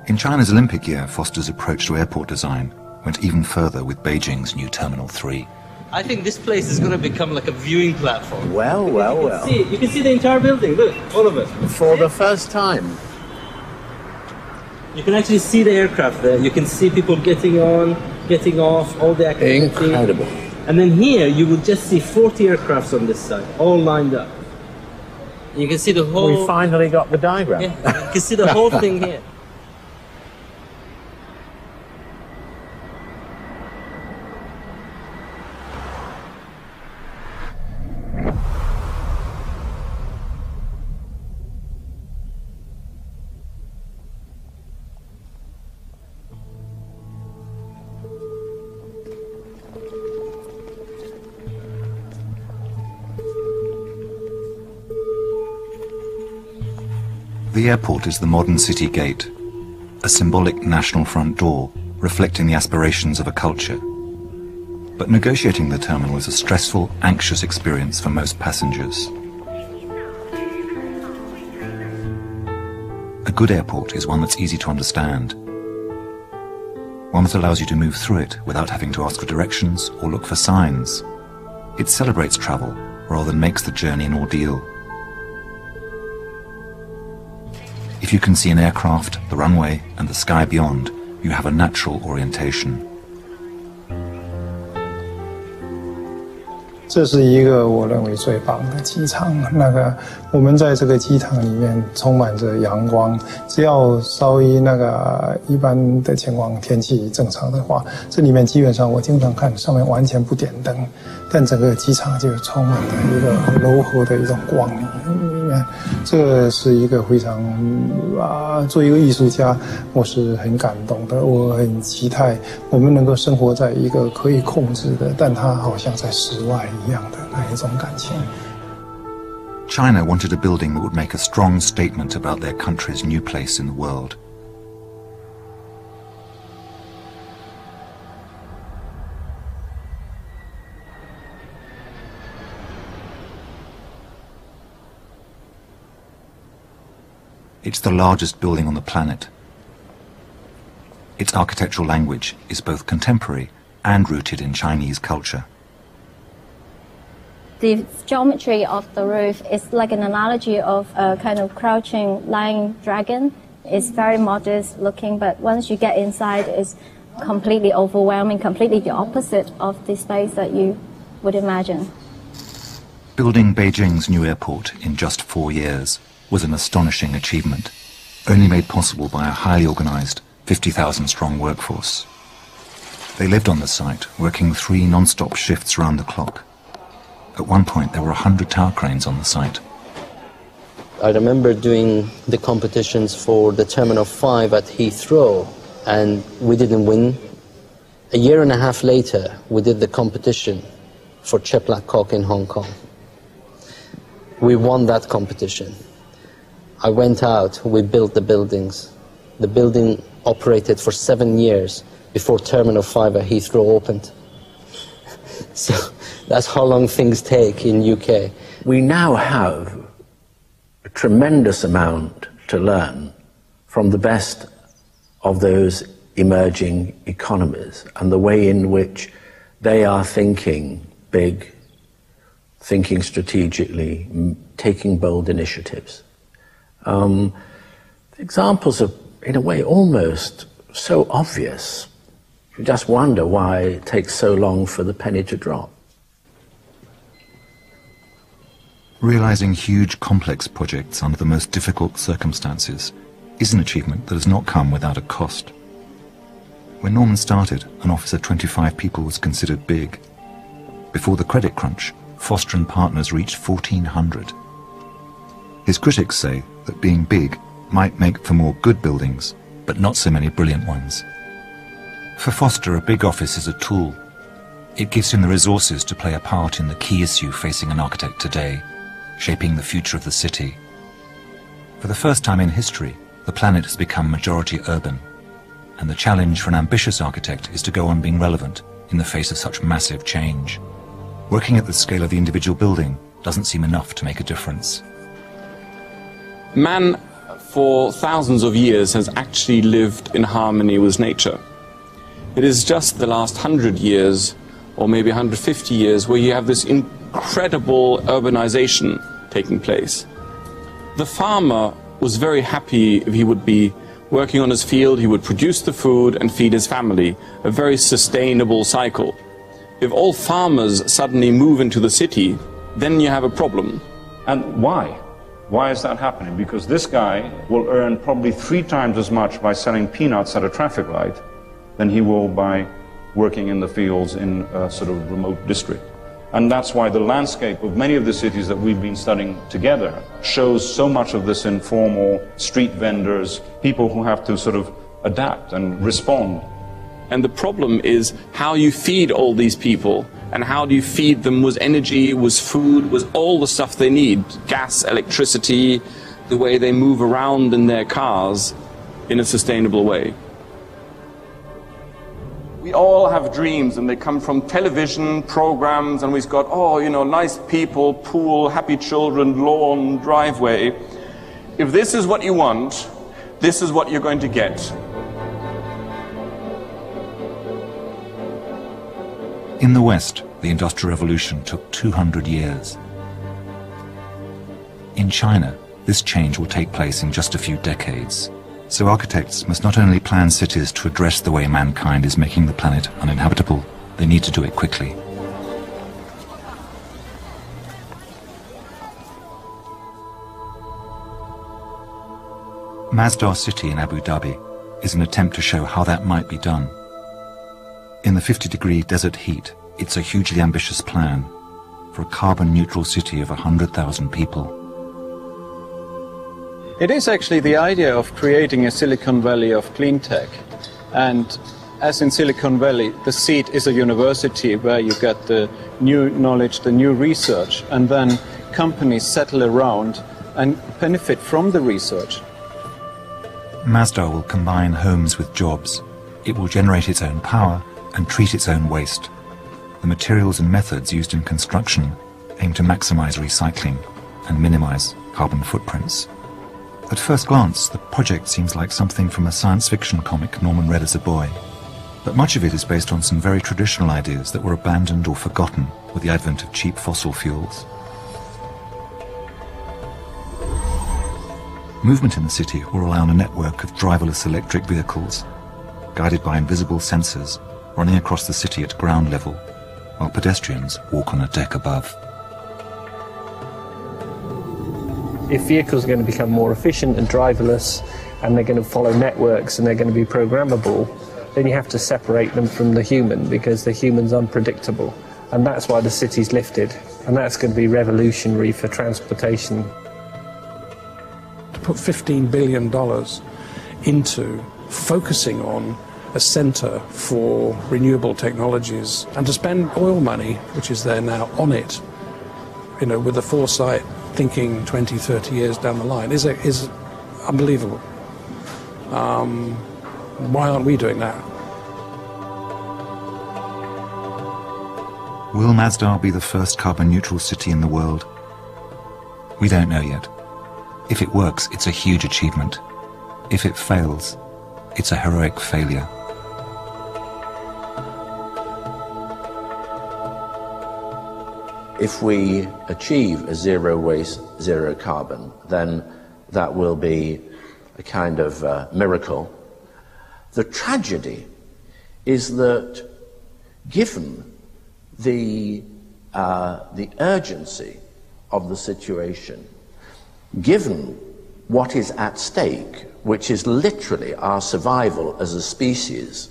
A: In China's Olympic year, Foster's approach to airport design went even further with Beijing's new Terminal 3.
F: I think this place is going to become like a viewing platform.
B: Well.
F: You can see the entire building, look, all of it.
B: For the first time.
F: You can actually see the aircraft there. You can see people getting on, getting off, all the activity.
B: Incredible.
F: And then here, you will just see 40 aircrafts on this side, all lined up. You can see the whole...
B: We finally got the diagram.
F: Yeah, you can see the whole thing here.
A: The airport is the modern city gate, a symbolic national front door reflecting the aspirations of a culture. But negotiating the terminal is a stressful, anxious experience for most passengers. A good airport is one that's easy to understand, one that allows you to move through it without having to ask for directions or look for signs. It celebrates travel rather than makes the journey an ordeal. If you can see an aircraft, the runway, and the sky beyond, you have a natural orientation.
G: 这是一个我认为最棒的机场。那个我们在这个机场里面充满着阳光，只要稍微一般的情况天气正常的话，这里面基本上我经常看上面完全不点灯，但整个机场就充满了一个很柔和的一种光里面。这个是一个非常作为一个艺术家，我是很感动的。我很期待我们能够生活在一个可以控制的，但它好像在室外一样的那一种感情。
A: China wanted a building that would make a strong statement about their country's new place in the world. It's the largest building on the planet. Its architectural language is both contemporary and rooted in Chinese culture.
I: The geometry of the roof is like an analogy of a kind of crouching lion dragon. It's very modest looking, but once you get inside, it's completely overwhelming, completely the opposite of the space that you would imagine.
A: Building Beijing's new airport in just 4 years was an astonishing achievement, only made possible by a highly organized 50,000-strong workforce. They lived on the site, working 3 non-stop shifts around the clock. At one point, there were 100 tower cranes on the site.
B: I remember doing the competitions for the Terminal 5 at Heathrow, and we didn't win. A year and a half later, we did the competition for Cheplack Kok in Hong Kong. We won that competition. I went out, we built the buildings. The building operated for 7 years before Terminal 5 at Heathrow opened. So that's how long things take in UK. We now have a tremendous amount to learn from the best of those emerging economies and the way in which they are thinking big, thinking strategically, taking bold initiatives. The examples are, in a way, almost so obvious. You just wonder why it takes so long for the penny to drop.
A: Realizing huge, complex projects under the most difficult circumstances is an achievement that has not come without a cost. When Norman started, an office of 25 people was considered big. Before the credit crunch, Foster and Partners reached 1,400. His critics say that being big might make for more good buildings, but not so many brilliant ones. For Foster, a big office is a tool. It gives him the resources to play a part in the key issue facing an architect today, shaping the future of the city. For the first time in history, the planet has become majority urban, and the challenge for an ambitious architect is to go on being relevant in the face of such massive change. Working at the scale of the individual building doesn't seem enough to make a difference.
W: Man, for thousands of years, has actually lived in harmony with nature. It is just the last 100 years, or maybe 150 years, where you have this incredible urbanization taking place. The farmer was very happy if he would be working on his field, he would produce the food and feed his family, a very sustainable cycle. If all farmers suddenly move into the city, then you have a problem.
X: And why? Why is that happening? Because this guy will earn probably 3 times as much by selling peanuts at a traffic light than he will by working in the fields in a sort of remote district. And that's why the landscape of many of the cities that we've been studying together shows so much of this informal street vendors, people who have to sort of adapt and respond.
W: And the problem is how you feed all these people, and how do you feed them with energy, with food, with all the stuff they need, gas, electricity, the way they move around in their cars in a sustainable way. We all have dreams, and they come from television programs, and we've got, oh, you know, nice people, pool, happy children, lawn, driveway. If this is what you want, this is what you're going to get.
A: In the West, the Industrial Revolution took 200 years. In China, this change will take place in just a few decades. So architects must not only plan cities to address the way mankind is making the planet uninhabitable, they need to do it quickly. Masdar City in Abu Dhabi is an attempt to show how that might be done. In the 50-degree desert heat, it's a hugely ambitious plan for a carbon-neutral city of 100,000 people.
H: It is actually the idea of creating a Silicon Valley of clean tech. And as in Silicon Valley, the seat is a university where you get the new knowledge, the new research, and then companies settle around and benefit from the research.
A: Masdar will combine homes with jobs. It will generate its own power and treat its own waste. The materials and methods used in construction aim to maximize recycling and minimize carbon footprints. At first glance, the project seems like something from a science fiction comic Norman read as a boy. But much of it is based on some very traditional ideas that were abandoned or forgotten with the advent of cheap fossil fuels. Movement in the city will rely on a network of driverless electric vehicles, guided by invisible sensors running across the city at ground level, while pedestrians walk on a deck above.
J: If vehicles are going to become more efficient and driverless, and they're going to follow networks and they're going to be programmable, then you have to separate them from the human, because the human's unpredictable. And that's why the city's lifted, and that's going to be revolutionary for transportation.
S: To put $15 billion into focusing on a centre for renewable technologies, and to spend oil money, which is there now, on it, you know, with the foresight, thinking 20, 30 years down the line, is unbelievable. Why aren't we doing that?
A: Will Masdar be the first carbon-neutral city in the world? We don't know yet. If it works, it's a huge achievement. If it fails, it's a heroic failure.
B: If we achieve a zero waste, zero carbon, then that will be a kind of miracle. The tragedy is that, given the urgency of the situation, given what is at stake, which is literally our survival as a species,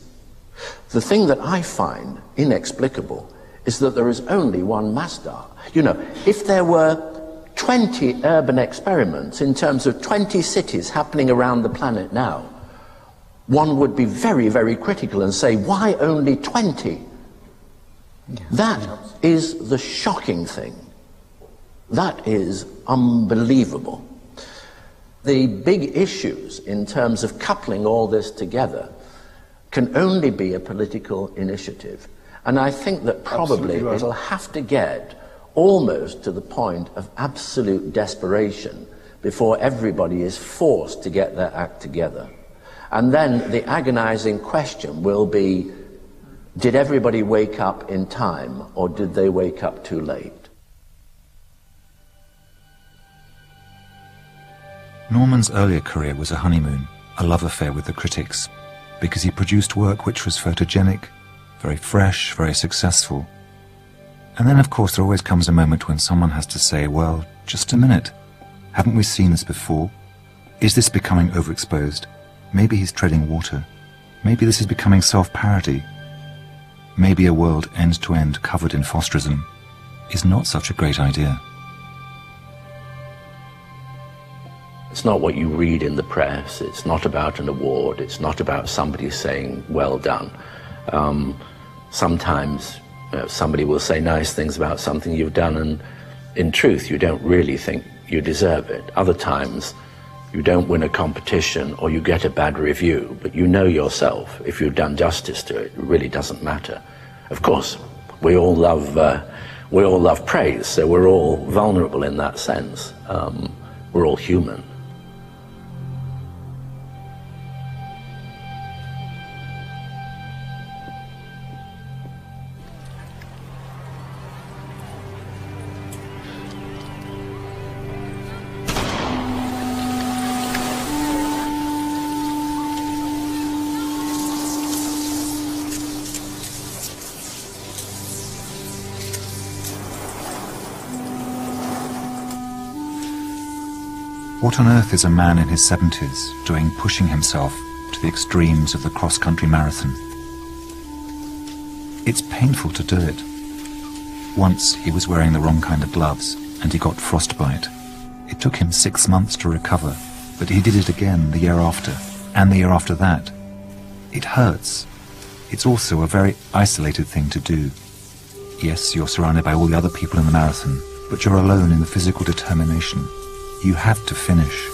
B: the thing that I find inexplicable is that there is only one Masdar. You know, if there were 20 urban experiments in terms of 20 cities happening around the planet now, one would be very, very critical and say, why only 20? That is the shocking thing. That is unbelievable. The big issues in terms of coupling all this together can only be a political initiative. And I think that probably it'll have to get almost to the point of absolute desperation before everybody is forced to get their act together. And then the agonizing question will be, did everybody wake up in time, or did they wake up too late?
A: Norman's earlier career was a honeymoon, a love affair with the critics, because he produced work which was photogenic, very fresh, very successful. And then, of course, there always comes a moment when someone has to say, well, just a minute, haven't we seen this before? Is this becoming overexposed? Maybe he's treading water. Maybe this is becoming self-parody. Maybe a world end-to-end covered in Fosterism is not such a great idea.
B: It's not what you read in the press, it's not about an award, it's not about somebody saying, well done. Sometimes somebody will say nice things about something you've done, and in truth you don't really think you deserve it. Other times you don't win a competition or you get a bad review, but you know yourself, if you've done justice to it, it really doesn't matter. Of course, we all love praise, so we're all vulnerable in that sense. We're all human.
A: What on earth is a man in his 70s doing pushing himself to the extremes of the cross-country marathon? It's painful to do it. Once he was wearing the wrong kind of gloves and he got frostbite. It took him 6 months to recover, but he did it again the year after, and the year after that. It hurts. It's also a very isolated thing to do. Yes, you're surrounded by all the other people in the marathon, but you're alone in the physical determination. You have to finish.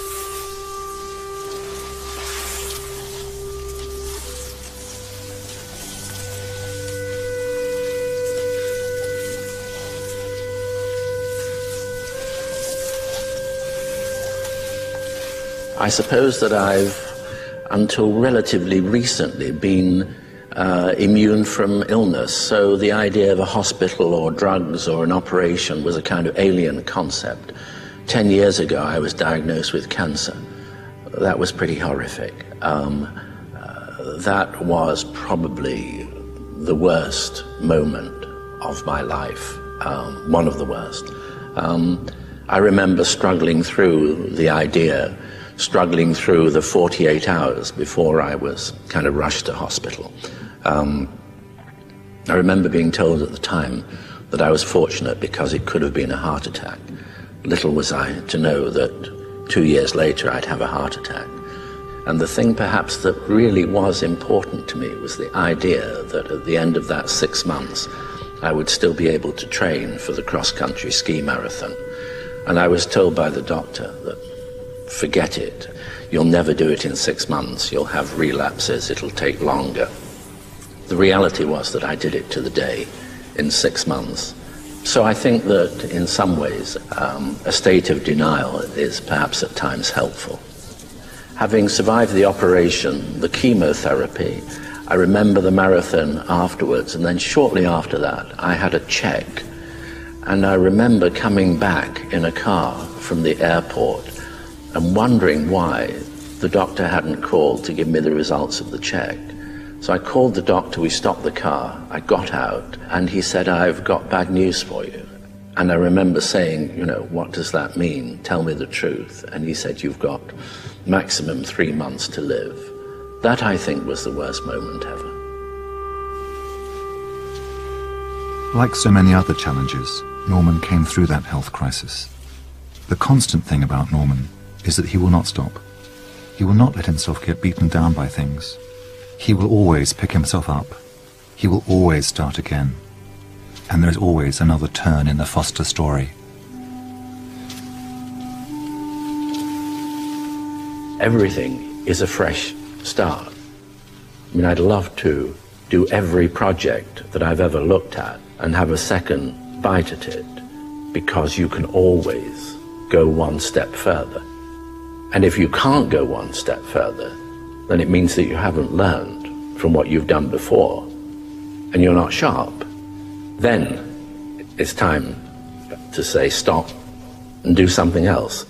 B: I suppose that I've, until relatively recently, been immune from illness, so the idea of a hospital or drugs or an operation was a kind of alien concept. 10 years ago I was diagnosed with cancer. That was pretty horrific. That was probably the worst moment of my life, one of the worst. I remember struggling through the idea, struggling through the 48 hours before I was kind of rushed to hospital. I remember being told at the time that I was fortunate because it could have been a heart attack. Little was I to know that 2 years later I'd have a heart attack. And the thing perhaps that really was important to me was the idea that at the end of that 6 months I would still be able to train for the cross-country ski marathon. And I was told by the doctor that forget it, you'll never do it in 6 months, you'll have relapses, it'll take longer. The reality was that I did it to the day in 6 months. So I think that in some ways a state of denial is perhaps at times helpful. Having survived the operation, the chemotherapy, I remember the marathon afterwards, and then shortly after that I had a check, and I remember coming back in a car from the airport and wondering why the doctor hadn't called to give me the results of the check. So I called the doctor, we stopped the car, I got out, and he said, I've got bad news for you. And I remember saying, you know, what does that mean? Tell me the truth. And he said, you've got maximum 3 months to live. That, I think, was the worst moment ever.
A: Like so many other challenges, Norman came through that health crisis. The constant thing about Norman is that he will not stop. He will not let himself get beaten down by things. He will always pick himself up. He will always start again. And there is always another turn in the Foster story.
B: Everything is a fresh start. I mean, I'd love to do every project that I've ever looked at and have a second bite at it, because you can always go one step further. And if you can't go one step further, then it means that you haven't learned from what you've done before, and you're not sharp. Then it's time to say stop and do something else.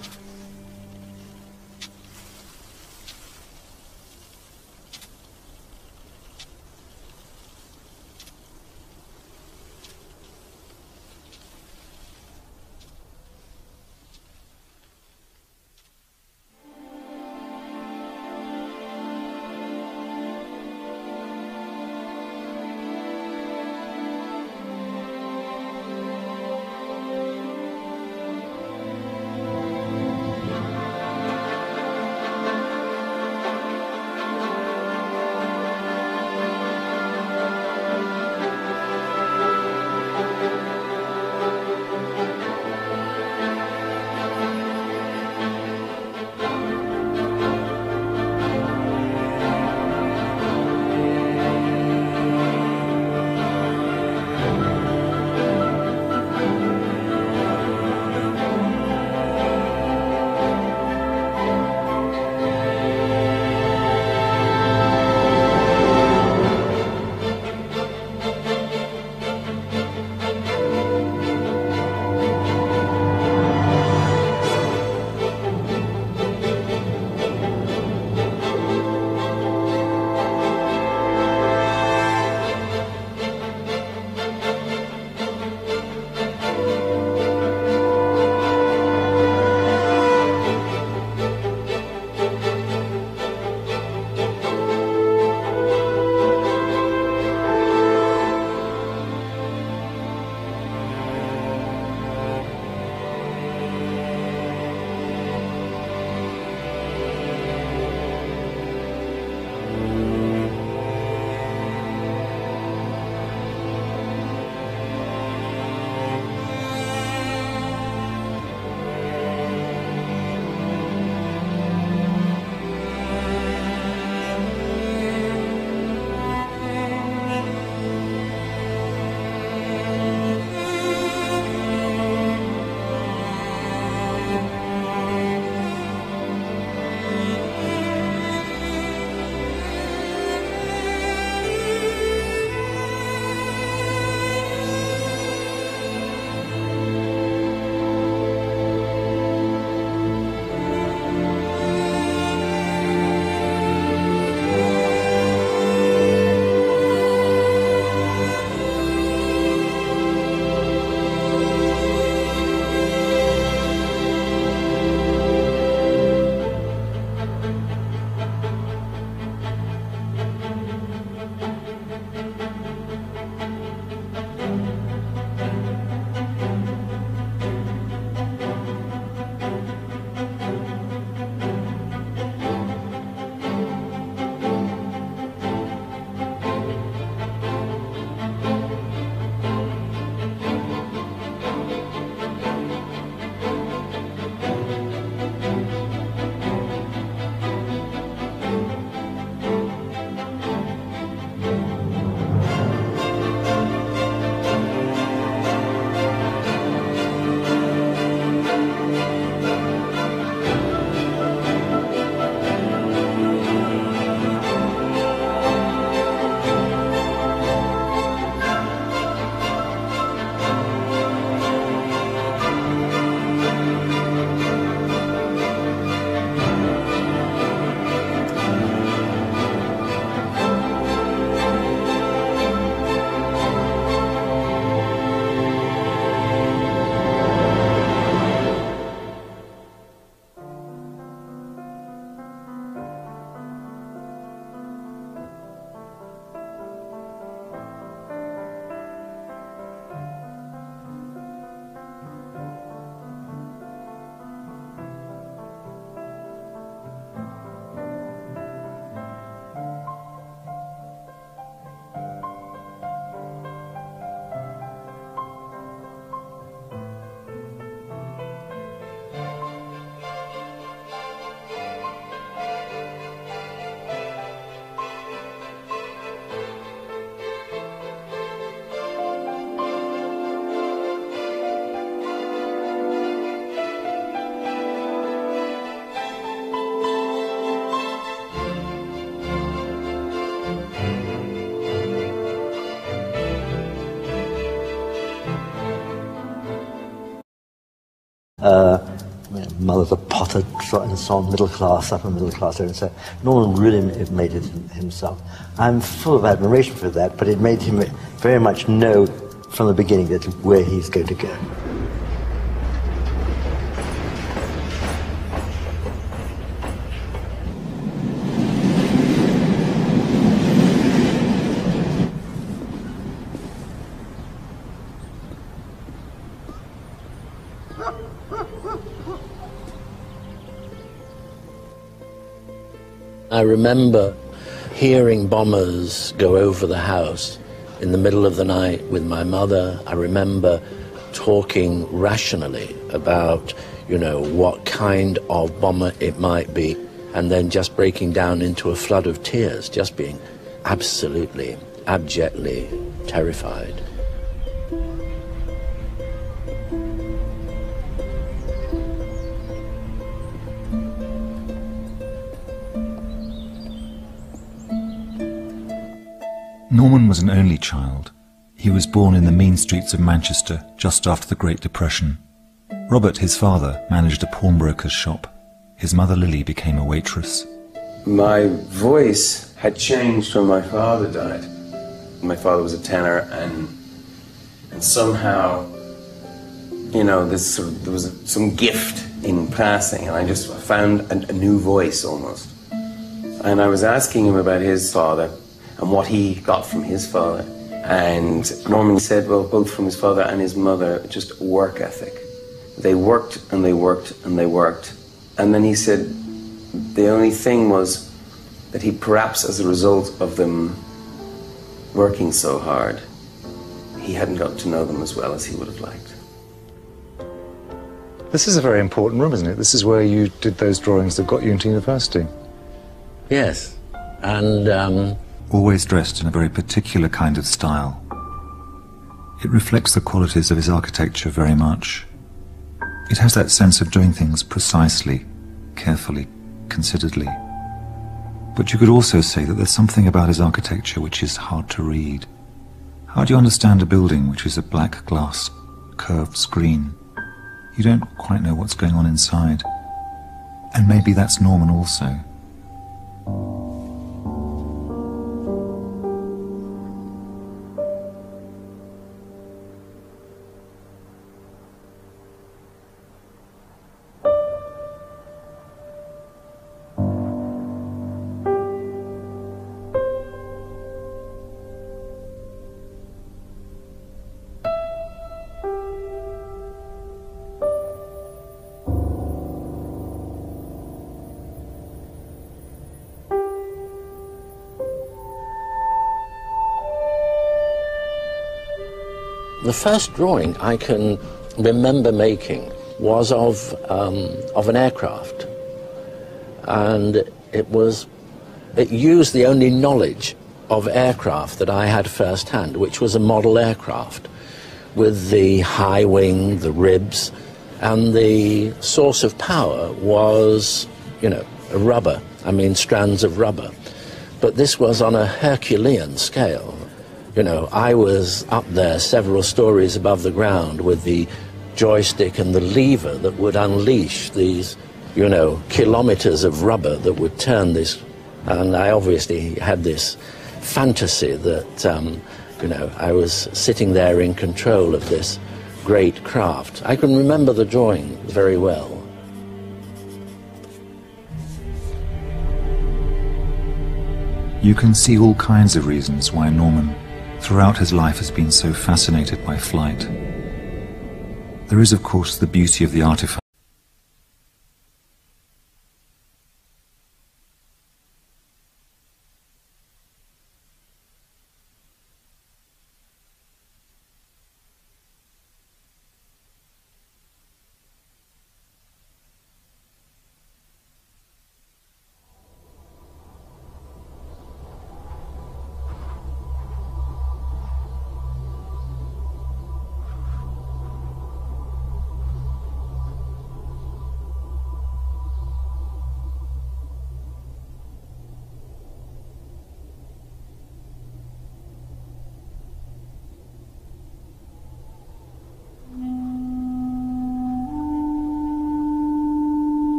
E: mother's a potter, and so on, middle class, upper middle class, and so Norman really made it himself. I'm full of admiration for that, but it made him very much know from the beginning that where he's going to go.
B: I remember hearing bombers go over the house in the middle of the night with my mother. I remember talking rationally about, you know, what kind of bomber it might be, and then just breaking down into a flood of tears, just being absolutely, abjectly terrified.
A: Norman was an only child. He was born in the mean streets of Manchester just after the Great Depression. Robert, his father, managed a pawnbroker's shop. His mother Lily became a waitress.
C: My voice had changed when my father died. My father was a tenor, and somehow, you know, there was some gift in passing, and I just found a new voice almost. And I was asking him about his father and what he got from his father. And Norman said, well, both from his father and his mother, just work ethic. They worked and they worked and they worked. And then he said the only thing was that he, perhaps as a result of them working so hard, he hadn't got to know them as well as he would have liked.
A: This is a very important room, isn't it? This is where you did those drawings that got you into university.
B: Yes, and
A: always dressed in a very particular kind of style. It reflects the qualities of his architecture very much. It has that sense of doing things precisely, carefully, consideredly. But you could also say that there's something about his architecture which is hard to read. How do you understand a building which is a black glass, curved screen? You don't quite know what's going on inside. And maybe that's Norman also.
B: The first drawing I can remember making was of an aircraft, and it used the only knowledge of aircraft that I had firsthand, which was a model aircraft with the high wing, the ribs, and the source of power was, you know, rubber, strands of rubber. But this was on a Herculean scale. You know, I was up there several stories above the ground with the joystick and the lever that would unleash these, you know, kilometers of rubber that would turn this. And I obviously had this fantasy that, you know, I was sitting there in control of this great craft. I can remember the drawing very well.
A: You can see all kinds of reasons why Norman, throughout his life, has been so fascinated by flight. There is, of course, the beauty of the artifact.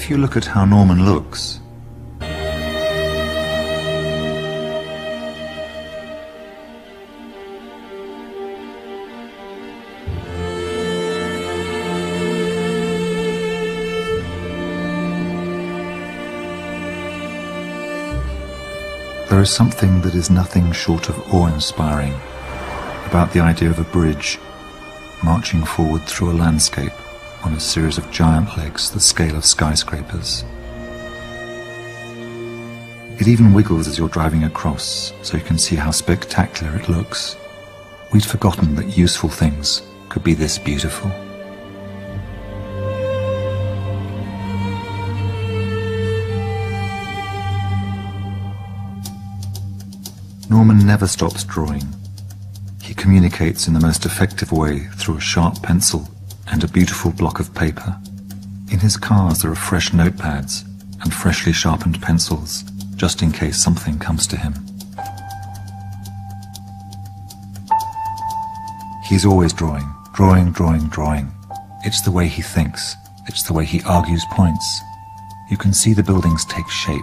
A: If you look at how Norman looks, there is something that is nothing short of awe-inspiring about the idea of a bridge marching forward through a landscape on a series of giant legs the scale of skyscrapers. It even wiggles as you're driving across, so you can see how spectacular it looks. We'd forgotten that useful things could be this beautiful. Norman never stops drawing. He communicates in the most effective way through a sharp pencil and a beautiful block of paper. In his cars there are fresh notepads and freshly sharpened pencils, just in case something comes to him. He's always drawing, drawing, drawing, drawing. It's the way he thinks. It's the way he argues points. You can see the buildings take shape.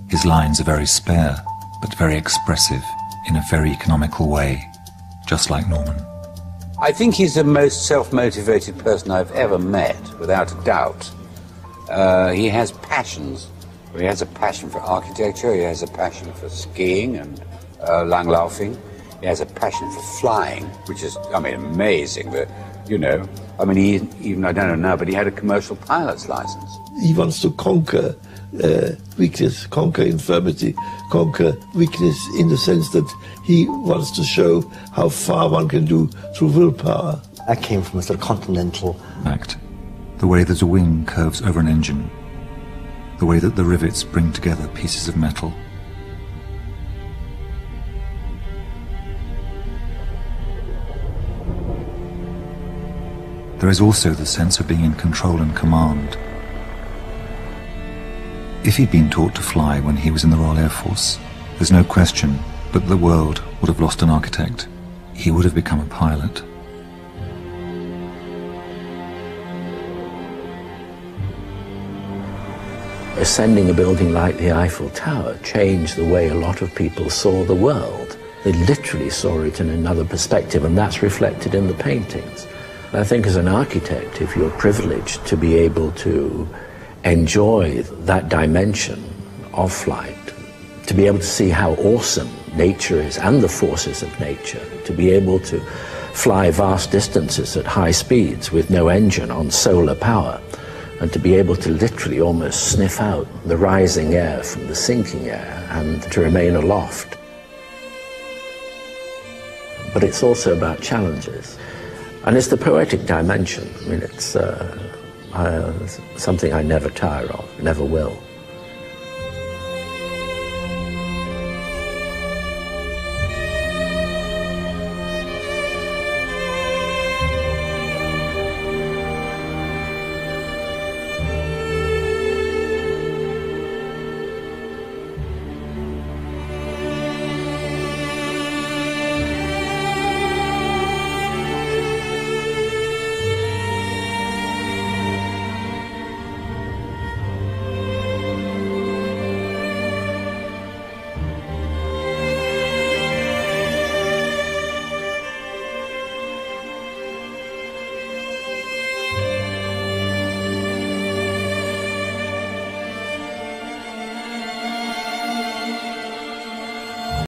A: His lines are very spare, but very expressive, in a very economical way, just like Norman.
K: I think he's the most self-motivated person I've ever met, without a doubt. He has passions. He has a passion for architecture, he has a passion for skiing and langlaufen. He has a passion for flying, which is, I mean, amazing. That, you know, I mean, he even, I don't know now, but he had a commercial pilot's license.
L: He wants to conquer weakness, conquer infirmity, conquer weakness in the sense that he wants to show how far one can do through willpower.
E: I came from a sort of continental
A: act. The way that a wing curves over an engine, the way that the rivets bring together pieces of metal. There is also the sense of being in control and command. If he'd been taught to fly when he was in the Royal Air Force, there's no question but the world would have lost an architect. He would have become a pilot.
B: Ascending a building like the Eiffel Tower changed the way a lot of people saw the world. They literally saw it in another perspective, and that's reflected in the paintings. And I think as an architect, if you're privileged to be able to enjoy that dimension of flight, to be able to see how awesome nature is and the forces of nature, to be able to fly vast distances at high speeds with no engine on solar power, and to be able to literally almost sniff out the rising air from the sinking air and to remain aloft. But it's also about challenges. And it's the poetic dimension. I mean, it's something I never tire of, never will.